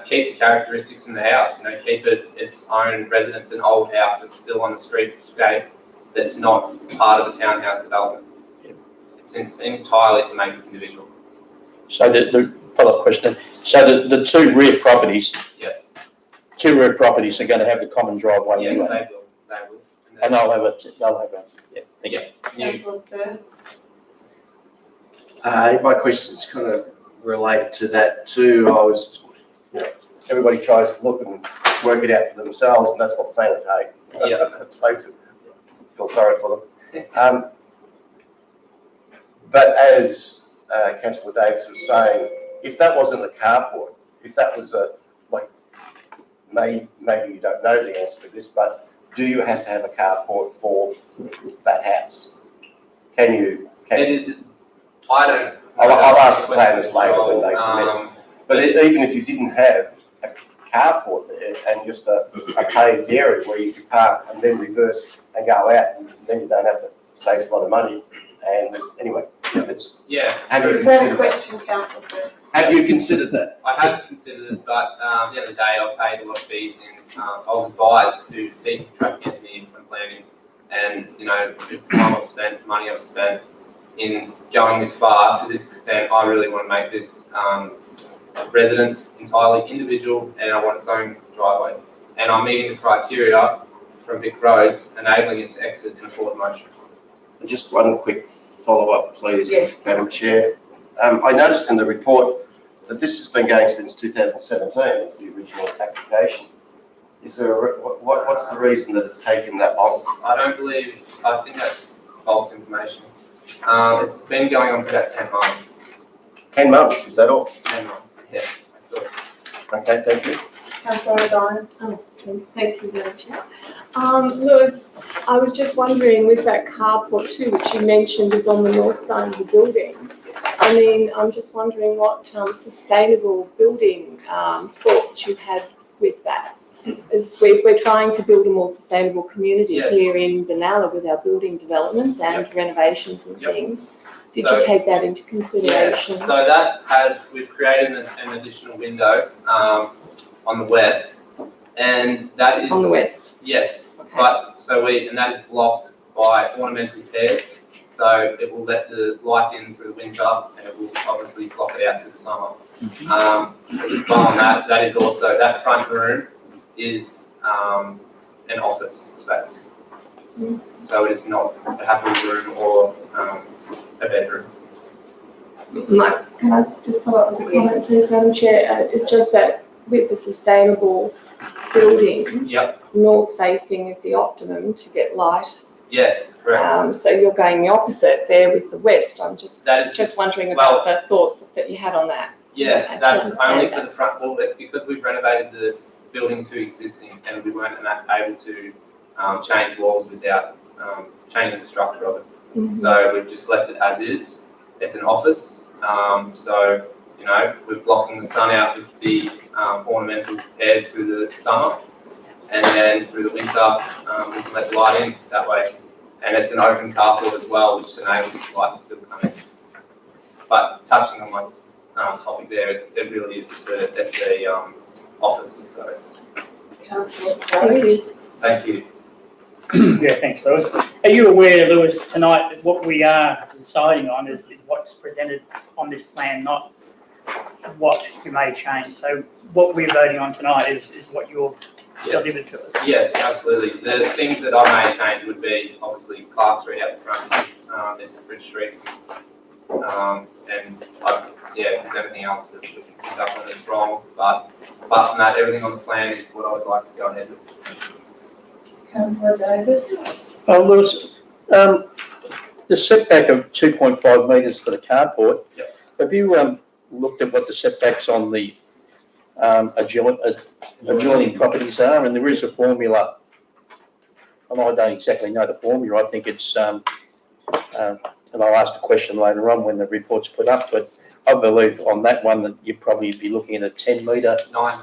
keep the characteristics in the house, keep it its own residence, an old house that's still on the streetscape, that's not part of the townhouse development. It's entirely to make it individual. So the follow-up question, so the 2 rear properties, Yes. 2 rear properties are going to have the common driveway Yes, anyway? they will. And they'll have a, yeah, thank you. Councillor Burridge. My question is kind of related to that too. I was everybody tries to look and work it out for themselves, and that's what planners hate. Yeah. Let's face it, feel sorry for them. But as Councillor Davis was saying, if that wasn't a carport, if that was maybe you don't know the answer to this, but do you have to have a carport for that house? It is, I don't. I'll ask the planners later when they submit. But even if you didn't have a carport there and just a paved area where you could park and then reverse and go out, and then you don't have to save a lot of money. And anyway, it's. Yeah. Have you Is that a considered that? question, councillor? Have you considered that? I have considered it, but at the end of the day, I paid a lot of fees and I was advised to seek a traffic engineer from planning. And, you know, the time I've spent, money I've spent in going this far to this extent, I really want to make this residence entirely individual and I want its own driveway. And I'm meeting the criteria from Vic Roads, enabling it to exit in a forward motion. Just one quick follow-up, please, Yes. Madam Chair. I noticed in the report that this has been going since 2017, as the original application. Is there what's the reason that it's taken that long? I think that's false information. It's been going on for about 10 months. 10 months, is that all? 10 months, yeah. That's all. Okay, thank you. Councillor O'Brien. Thank you, Madam Chair. Lewis, I was just wondering with that carport too, which you mentioned is on the north side of the building. I mean, I'm just wondering what sustainable building thoughts you had with that. As we're trying to build a more sustainable community Yes. here in Benalla with our building developments and renovations and Yep. things. Did So- you take that into consideration? Yeah, so we've created an additional window on the west, and that is. On the west? Yes, Okay. and that is blocked by ornamental pairs, so it will let the light in through the winter, and it will obviously block it out through the summer. On that is also, that front room is an office space. So it is not a happy room or a bedroom. Can I just follow up with a comment, please, Madam Chair? It's just that with the sustainable building, Yep, north facing is the optimum to get light. yes, correct. So you're going the opposite there with the west. I'm That is just wondering about the thoughts that you had on that. Yes, I that's understand only that. for the front wall. It's because we've renovated the building to existing and we weren't able to change walls without changing the structure of it. Mhm. So we've just left it as is. It's an office. So, you know, we're blocking the sun out with the ornamental pairs through the summer. And then through the winter, we can let the light in that way. And it's an open carport as well, which enables light to still come in. But touching on my topic there, it really is, it's a office, so it's, Councillor Thank you. thank you. Yeah, thanks, Lewis. Are you aware, Lewis, tonight that what we are deciding on is what's presented on this plan, not what you may change? So what we're voting on tonight is what you're Yes, delivered to us. yes, absolutely. The things that I may change would be obviously Clark Street out the front, there's Bridge Street. And if there's anything else that we can pick up on that's wrong, but apart from that, everything on the plan is what I would like to go ahead with. Councillor Davis. Lewis, the setback of 2.5 metres for the carport, Yep. have you looked at what the setbacks on the adjoining properties are? And there is a formula, and I don't exactly know the formula. I think it's, and I'll ask the question later on when the report's put up, but I believe on that one that you'd probably be looking at a 10 metre, 9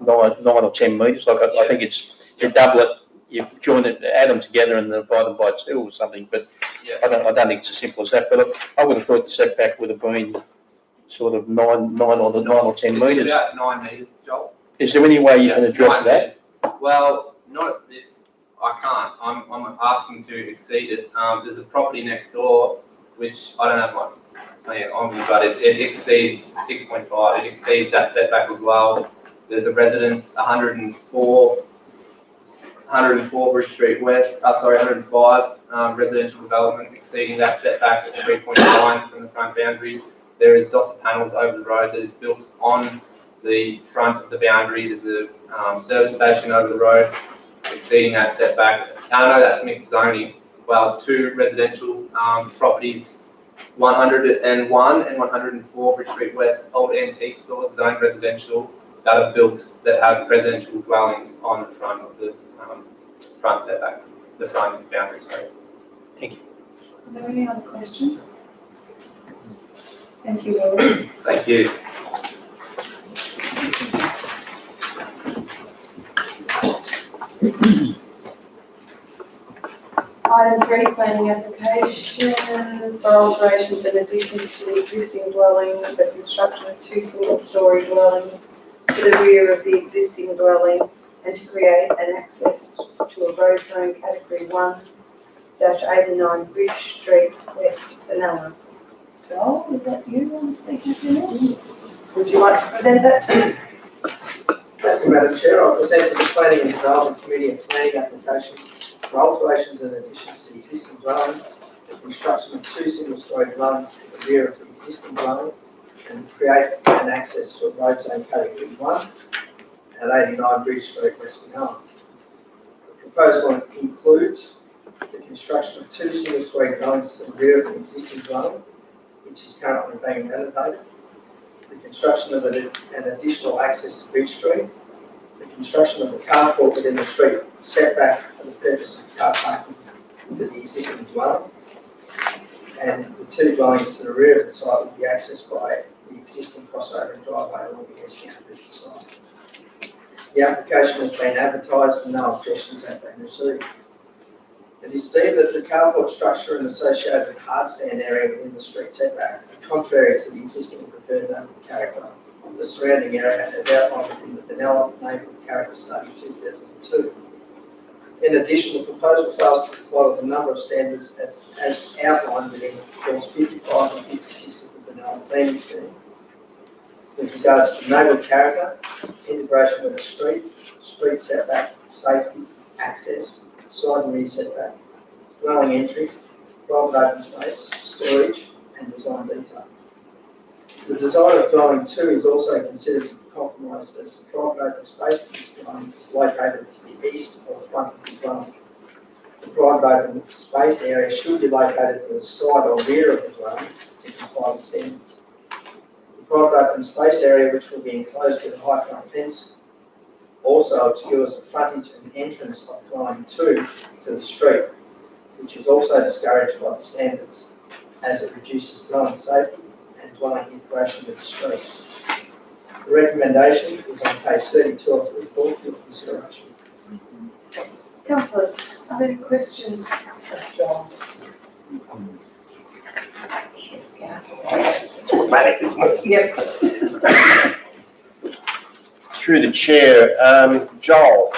9 or 10 metres. Like I think it's, you double it, you join it, add them together and divide them by 2 or something, but Yes. I don't think it's as simple as that. But I would have thought the setback would have been sort of 9 or 10 It's metres. about 9 metres, Joel. Is there any way you can address 9 that? metres. Well, not at this, I can't. I'm asking to exceed it. There's a property next door, which I don't have my plan on me, but it exceeds 6.5. It exceeds that setback as well. There's a residence, 104 Bridge Street West, 105 residential development exceeding that setback at 3.9 from the front boundary. There is DOSA panels over the road that is built on the front of the boundary, there's a service station over the road exceeding that setback. I know that's mixed zoning. Well, 2 residential properties, 101 and 104 Bridge Street West, old antique stores, zoned residential, that are built, that have residential dwellings on the front of the front setback, the front boundary, sorry. Are there any other questions? Thank you, Lily. Thank you. Item 3, planning application for alterations and additions to the existing dwelling, the construction of 2 single-storey dwellings to the rear of the existing dwelling and to create an access to a road zone category 1-89 Bridge Street, West Benalla. Joel, is that you on speaking to me? Would you like to present that to us? Thank you, Madam Chair. I present to the Planning and Development Committee a planning application for alterations and additions to the existing dwelling, the construction of 2 single-storey dwellings to the rear of the existing dwelling, and create an access to a road zone category 1 at 89 Bridge Street, West Benalla. The proposal includes the construction of 2 single-storey dwellings to the rear of the existing dwelling, which is currently being renovated, the construction of an additional access to Bridge Street, the construction of the carport within the street setback for the purpose of car parking to the existing dwelling, and the 2 dwellings to the rear of the site will be accessed by the existing crossover and driveway along the east counter of the site. The application has been advertised and no objections have been received. It is deemed that the carport structure and associated hardstand area within the street setback are contrary to the existing preferred neighbourhood character of the surrounding area as outlined in the Benalla Neighbourhood Character Study 2002. In addition, the proposal fails to comply with a number of standards as outlined within clause 55 and 56 of the Benalla Planning Scheme with regards to neighbourhood character, integration with a street setback, safety, access, side and rear setback, dwelling entry, private open space, storage, and design detail. The design of dwelling 2 is also considered to be compromised as the private open space for this dwelling is located to the east or front of the dwelling. The private open space area should be located to the side or rear of the dwelling to comply with standards. The private open space area, which will be enclosed with a high front fence, also obscures the frontage and entrance of dwelling 2 to the street, which is also discouraged by the standards as it reduces dwelling safety and dwelling integration with the street. The recommendation is on page 32 of the report for consideration. Councillors, are there any questions of John? Yes, Councillor. It's automatic, isn't it? Yep. Through the chair, Joel,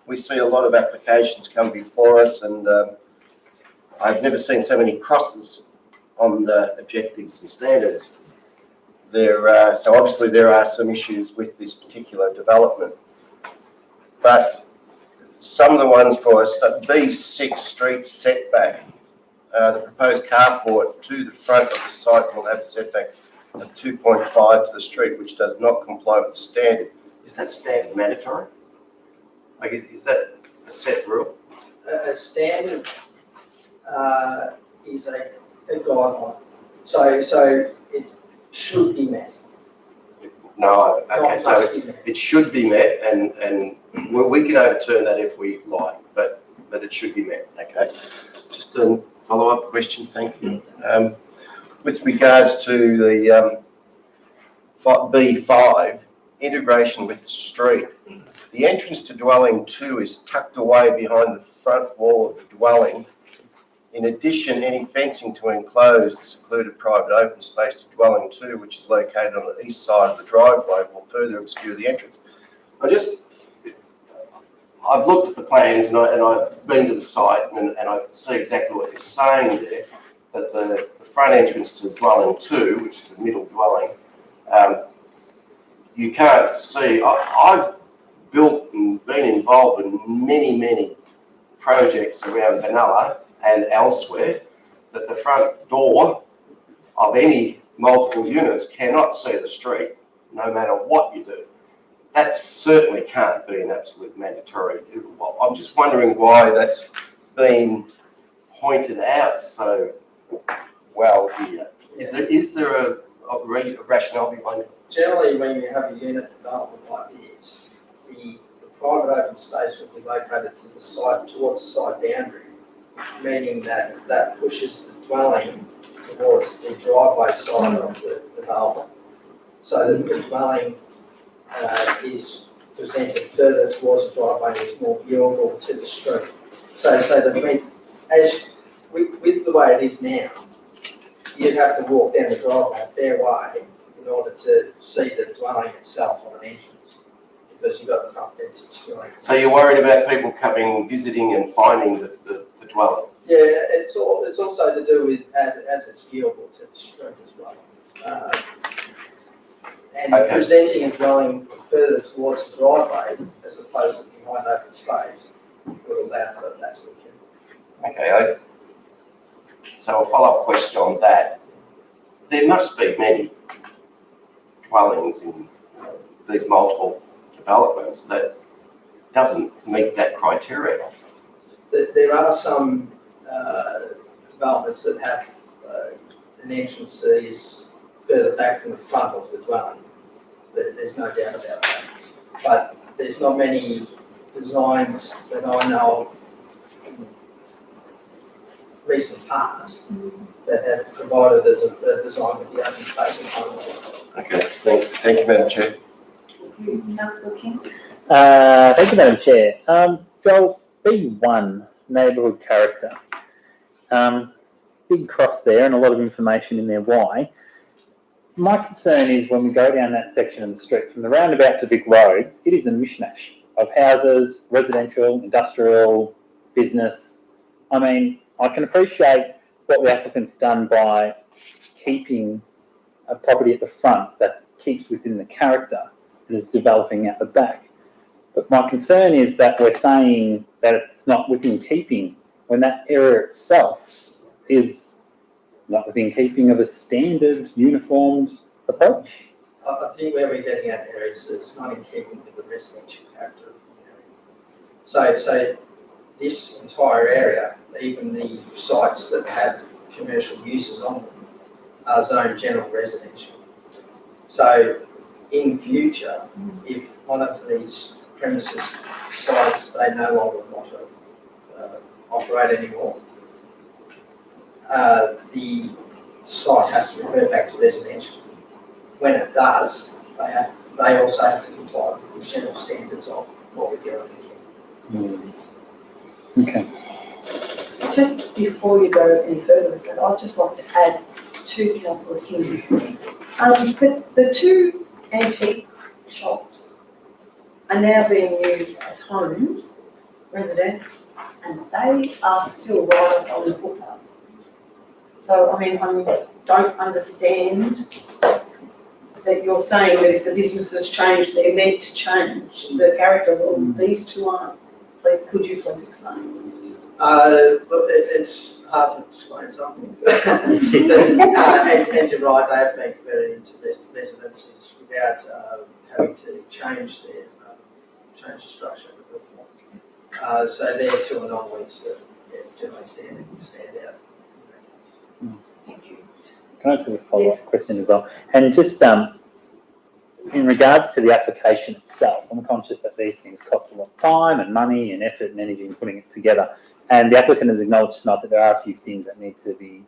we see a lot of applications come before us, and I've never seen so many crosses on the objectives and standards. So obviously there are some issues with this particular development, but some of the ones for us, B6 street setback, the proposed carport to the front of the site will have a setback of 2.5 to the street, which does not comply with the standard. Is that standard mandatory? Like, is that a set rule? A standard is a guideline, so it should be met. No, okay, Not so must be met. it should be met, and we can overturn that if we like, but it should be met, okay? Just a follow-up question, thank you. With regards to the B5, integration with the street, the entrance to dwelling 2 is tucked away behind the front wall of the dwelling. In addition, any fencing to enclose the secluded private open space to dwelling 2, which is located on the east side of the driveway, will further obscure the entrance. I've looked at the plans and I've been to the site and I can see exactly what you're saying there, that the front entrance to dwelling 2, which is the middle dwelling, you can't see. I've built and been involved in many projects around Benalla and elsewhere that the front door of any multiple units cannot see the street. no matter what you do. That certainly can't be an absolute mandatory. Well, I'm just wondering why that's been pointed out so well here. Is there a rationale behind it? Generally, when you have a unit development like this, the private open space will be located to the side, towards the side boundary, meaning that pushes the dwelling towards the driveway side of the development. So that the dwelling is presented further towards the driveway and is more viewable to the street. So that with the way it is now, you'd have to walk down the driveway a fair way in order to see the dwelling itself on an entrance, because you've got the front fence obscuring. So you're worried about people coming, visiting and finding the dwelling? Yeah, it's also to do with as it's viewable to the street as well. And Okay. presenting a dwelling further towards the driveway as opposed to behind open space would allow that to occur. Okay, so a follow-up question on that. There must be many dwellings in these multiple developments that doesn't meet that criteria. There are some developments that have an entrance that is further back from the front of the dwelling. There's no doubt about that. But there's not many designs that I know of in recent past that have provided as a design with the open space in front of it. Okay, thank you, Madam Chair. Councillor King? Thank you, Madam Chair. Joel, B1, neighbourhood character. Big cross there and a lot of information in there why. My concern is when we go down that section of the street, from the roundabout to big roads, it is a mishmash of houses, residential, industrial, business. I mean, I can appreciate what the applicant's done by keeping a property at the front that keeps within the character and is developing at the back. But my concern is that we're saying that it's not within keeping when that area itself is not within keeping of a standard, uniformed approach. I think where we're getting at there is it's not in keeping with the residential character of the area. So this entire area, even the sites that have commercial uses on them, are zoned general residential. So in future, if one of these premises decides they no longer want to operate anymore, the site has to revert back to residential. When it does, they also have to comply with the general standards of what we're dealing with here. Okay. Just before you go any further with that, I'd just like to add to Councillor King. But the two antique shops are now being used as homes, residents, and they are still right up on the footpath. So, I mean, I don't understand that you're saying that if the businesses change, they're meant to change the character. Well, these two aren't. Could you please explain? It's hard to explain something. And you're right, they have been converted into residences without having to change the structure of the building. So they're two anomalies that generally stand out. Thank you. Can I ask a follow-up question as well? And just in regards to the application itself, I'm conscious that these things cost a lot of time and money and effort and energy in putting it together. And the applicant has acknowledged tonight that there are a few things that need to be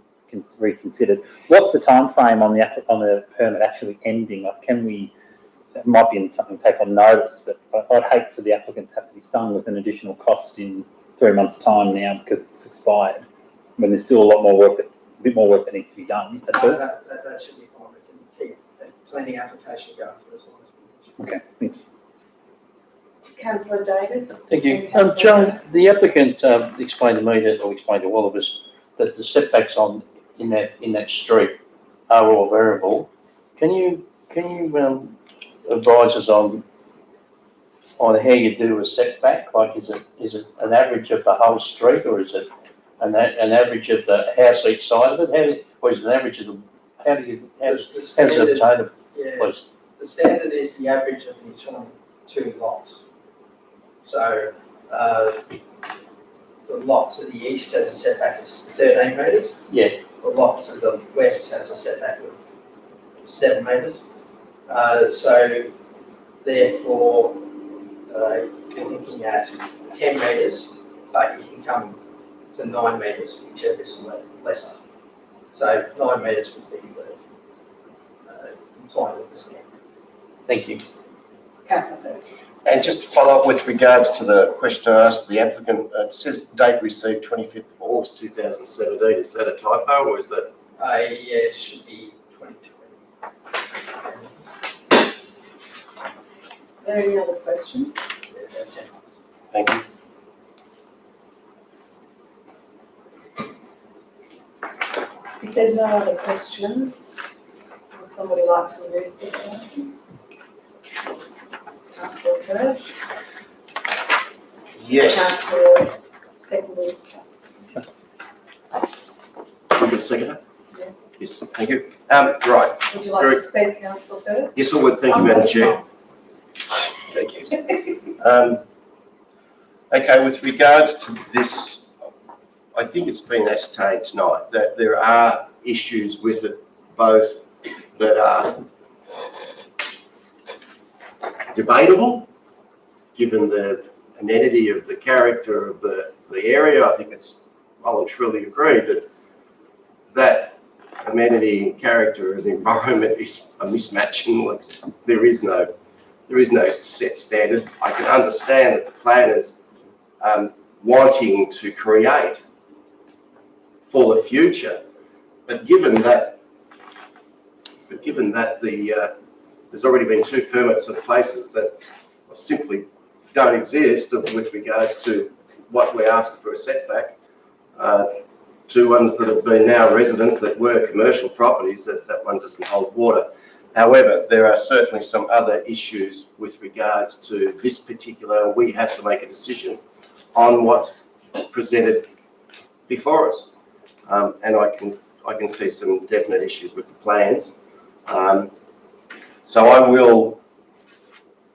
reconsidered. What's the time frame on the permit actually ending? Like, that might be something to take on notice, but I'd hate for the applicant to have to be stung with an additional cost in 3 months' time now because it's expired, when there's still a bit more work that needs to be done. That's all. That should be fine. We can keep the planning application going for as long as we Okay, thank you. Councillor Davis? Thank you. Joan, the applicant explained to me or explained to all of us that the setbacks in that street are all variable. Can you advise us on how you do a setback? Like, is it an average of the whole street, or is it an average of the house each side of it? Or is it an average of how's it obtainable, please? the standard is the average of the adjoining two lots. So, the lot to the east has a setback of 13 metres. Yeah. The lot to the west has a setback of 7 metres. So therefore, you're looking at 10 metres, but you can come to 9 metres, whichever is lesser. So 9 metres would be compliant with the standard. Thank you. Councillor Firth. And just to follow up with regards to the question I asked the applicant, it says date received 25th of August 2017. Is that a typo or is that? Yeah, it should be 2020. Are there any other questions? Thank you. If there's no other questions, would somebody like to move this item? Councillor Firth. Yes. Councillor seconded. We get a second? Yes. Yes, thank you. Right. Would you like to speak, Councillor Firth? Yes, I would. Thank you, Madam Chair. Thank you. Okay, with regards to this, I think it's been ascertained tonight that there are issues with it, both that are debatable, given the amenity of the character of the area. I think it's well and truly agreed that that amenity and character of the environment is a mismatching. Like, there is no set standard. I can understand that the planners wanting to create for the future, but given that there's already been 2 permits of places that simply don't exist with regards to what we're asking for a setback, 2 ones that have been now residents that were commercial properties, that one doesn't hold water. However, there are certainly some other issues with regards to this particular, we have to make a decision on what's presented before us. And I can see some definite issues with the plans. So I will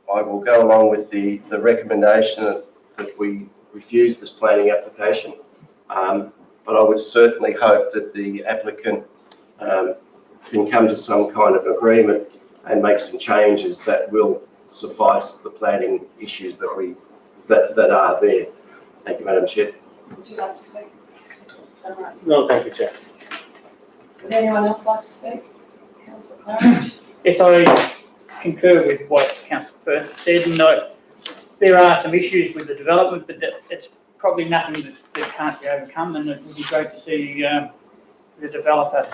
go along with the recommendation that we refuse this planning application. But I would certainly hope that the applicant can come to some kind of agreement and make some changes that will suffice the planning issues that are there. Thank you, Madam Chair. Would you like to speak? No, thank you, Chair. Would anyone else like to speak? Councillor Claridge? Yes, I concur with what Councillor Firth said. No, there are some issues with the development, but it's probably nothing that can't be overcome, and it would be great to see the developer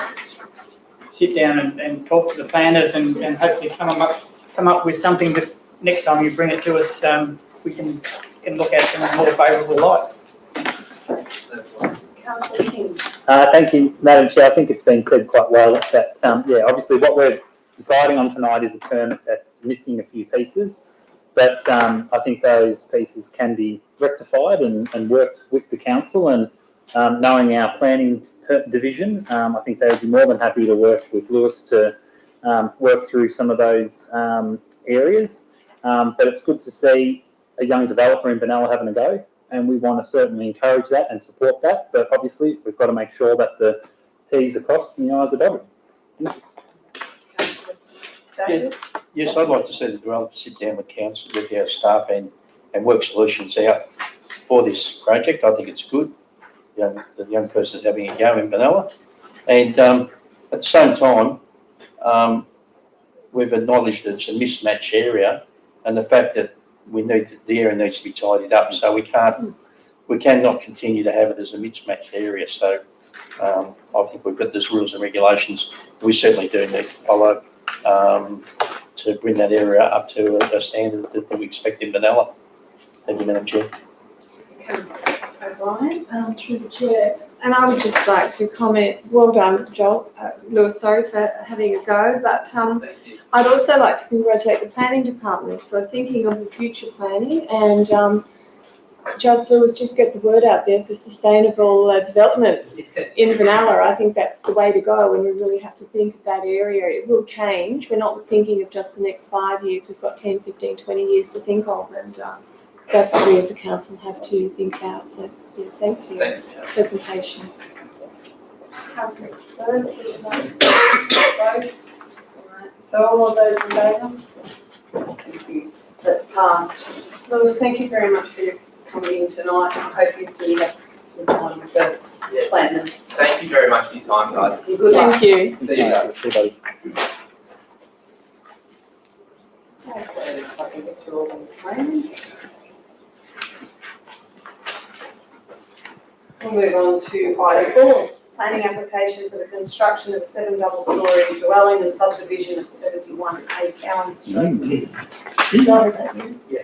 sit down and talk to the planners and hopefully come up with something that next time you bring it to us, we can look at in a more favourable light. Councillor King. Thank you, Madam Chair. I think it's been said quite well that, yeah, obviously what we're deciding on tonight is a permit that's missing a few pieces, but I think those pieces can be rectified and worked with the council, and knowing our planning division, I think they would be more than happy to work with Lewis to work through some of those areas. But it's good to see a young developer in Benalla having a go, and we want to certainly encourage that and support that. But obviously, we've got to make sure that the T's are crossed and the I's are dotted. Davis? Yes, I'd like to see the developer sit down with council, with our staff and work solutions out for this project. I think it's good. The young person's having a go in Benalla. And at the same time, we've acknowledged that it's a mismatched area, and the fact that the area needs to be tidied up, so we cannot continue to have it as a mismatched area. So I think we've got those rules and regulations we certainly do need to follow to bring that area up to a standard that we expect in Benalla. Thank you, Madam Chair. Councillor O'Brien? Through the chair, and I would just like to comment, well done, Joel, Lewis, sorry for having a go, but I'd also like to congratulate the planning department for thinking of the future planning and just Lewis, just get the word out there for sustainable developments in Vanilla. I think that's the way to go, and we really have to think of that area. It will change. We're not thinking of just the next 5 years. We've got 10, 15, 20 years to think of, and that's what we as a council have to think about. So, yeah, thanks for your presentation. Councillor Bird, would you like to vote? Alright, so all of those in favour? Thank you. That's passed. Lewis, thank you very much for your coming in tonight. I hope you do have some time with the planners. Thank you very much for your time, guys. And good luck. Thank you. See you guys. See you, buddy. Okay, if I can get through all those plans. We'll move on to item 4. Planning application for the construction of 7 double-storey dwelling and subdivision at 71A Cowan Street. John, is that you? Yeah.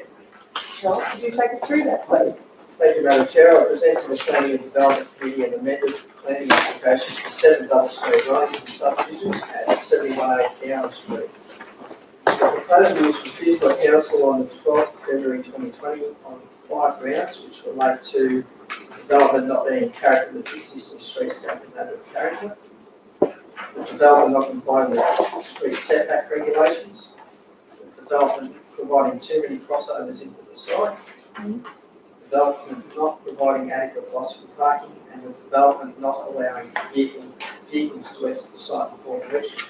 John, could you take us through that, please? Thank you, Madam Chair. I present to the Planning and Development Committee an amended planning application for 7 double-storey dwellings and subdivisions at 71A Cowan Street. The proposal was refused by council on the 12th of February 2020 on 5 grounds, which relate to development not being in character with existing streetscape and neighbourhood character, the development not complying with street setback regulations, the development providing too many crossovers into the site, development not providing adequate bicycle parking, and the development not allowing vehicles to exit the site before erection.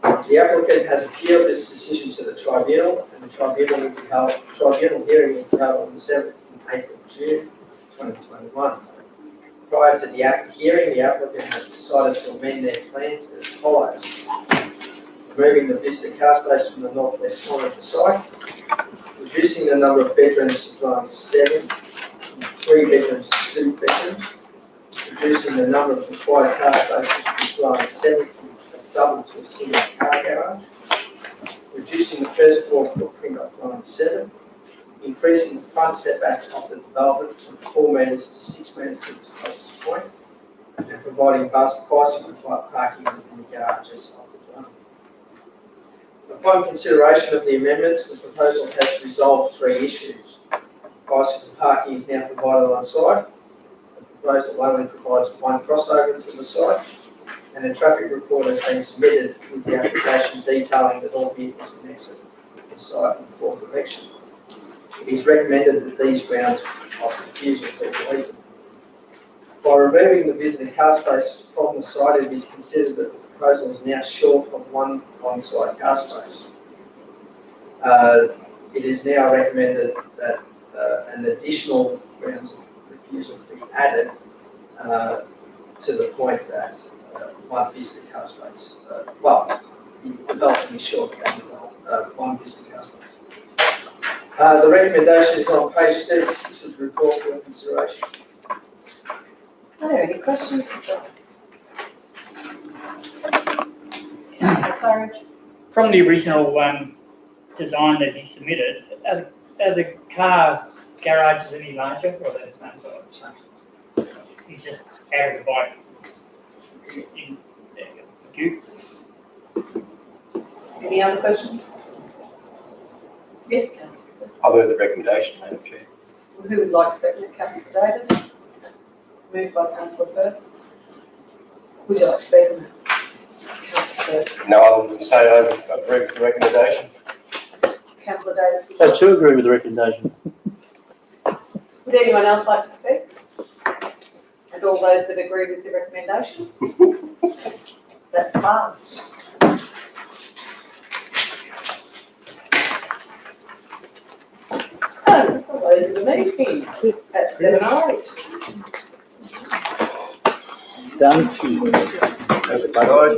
The applicant has appealed this decision to the tribunal, and the tribunal hearing will be held on the 7th and 8th of June 2021. Prior to the hearing, the applicant has decided to amend their plans as follows: removing the visitor car space from the northwest corner of the site, reducing the number of bedrooms to dwelling 7 from 3 bedrooms to 2 bedrooms, reducing the number of required car spaces from dwelling 7 from a double to a single car garage, reducing the first floor footprint of dwelling 7, increasing the front setback of the development from 4 metres to 6 metres at its closest point, and providing bicycle parking in the garages of the dwelling. Upon consideration of the amendments, the proposal has resolved 3 issues. Bicycle parking is now provided on site. The proposal only provides 1 crossover into the site, and a traffic report has been submitted with the application detailing that all vehicles can exit the site in 4 directions. It is recommended that these grounds of refusal be deleted. By removing the visitor car space from the site, it is considered that the proposal is now short of 1 on-site car space. It is now recommended that an additional grounds of refusal be added to the point that 1 visitor car space, the development is short of 1 visitor car space. The recommendation is on page 36 of the report for your consideration. Are there any questions for John? Councillor Claridge? From the original design that he submitted, are the car garages any larger or are they the same size? He's just added a bike in there. Any other questions? Yes, councillor. I'll move the recommendation, Madam Chair. Who would like to second it? Councillor Davis? Moved by councillor Firth. Would you like to speak on that? Councillor Firth. No other than say I agree with the recommendation. Councillor Davis. I too agree with the recommendation. Would anyone else like to speak? And all those that agree with the recommendation? That's passed. That's the close of the meeting at 7:08. Done. Everybody.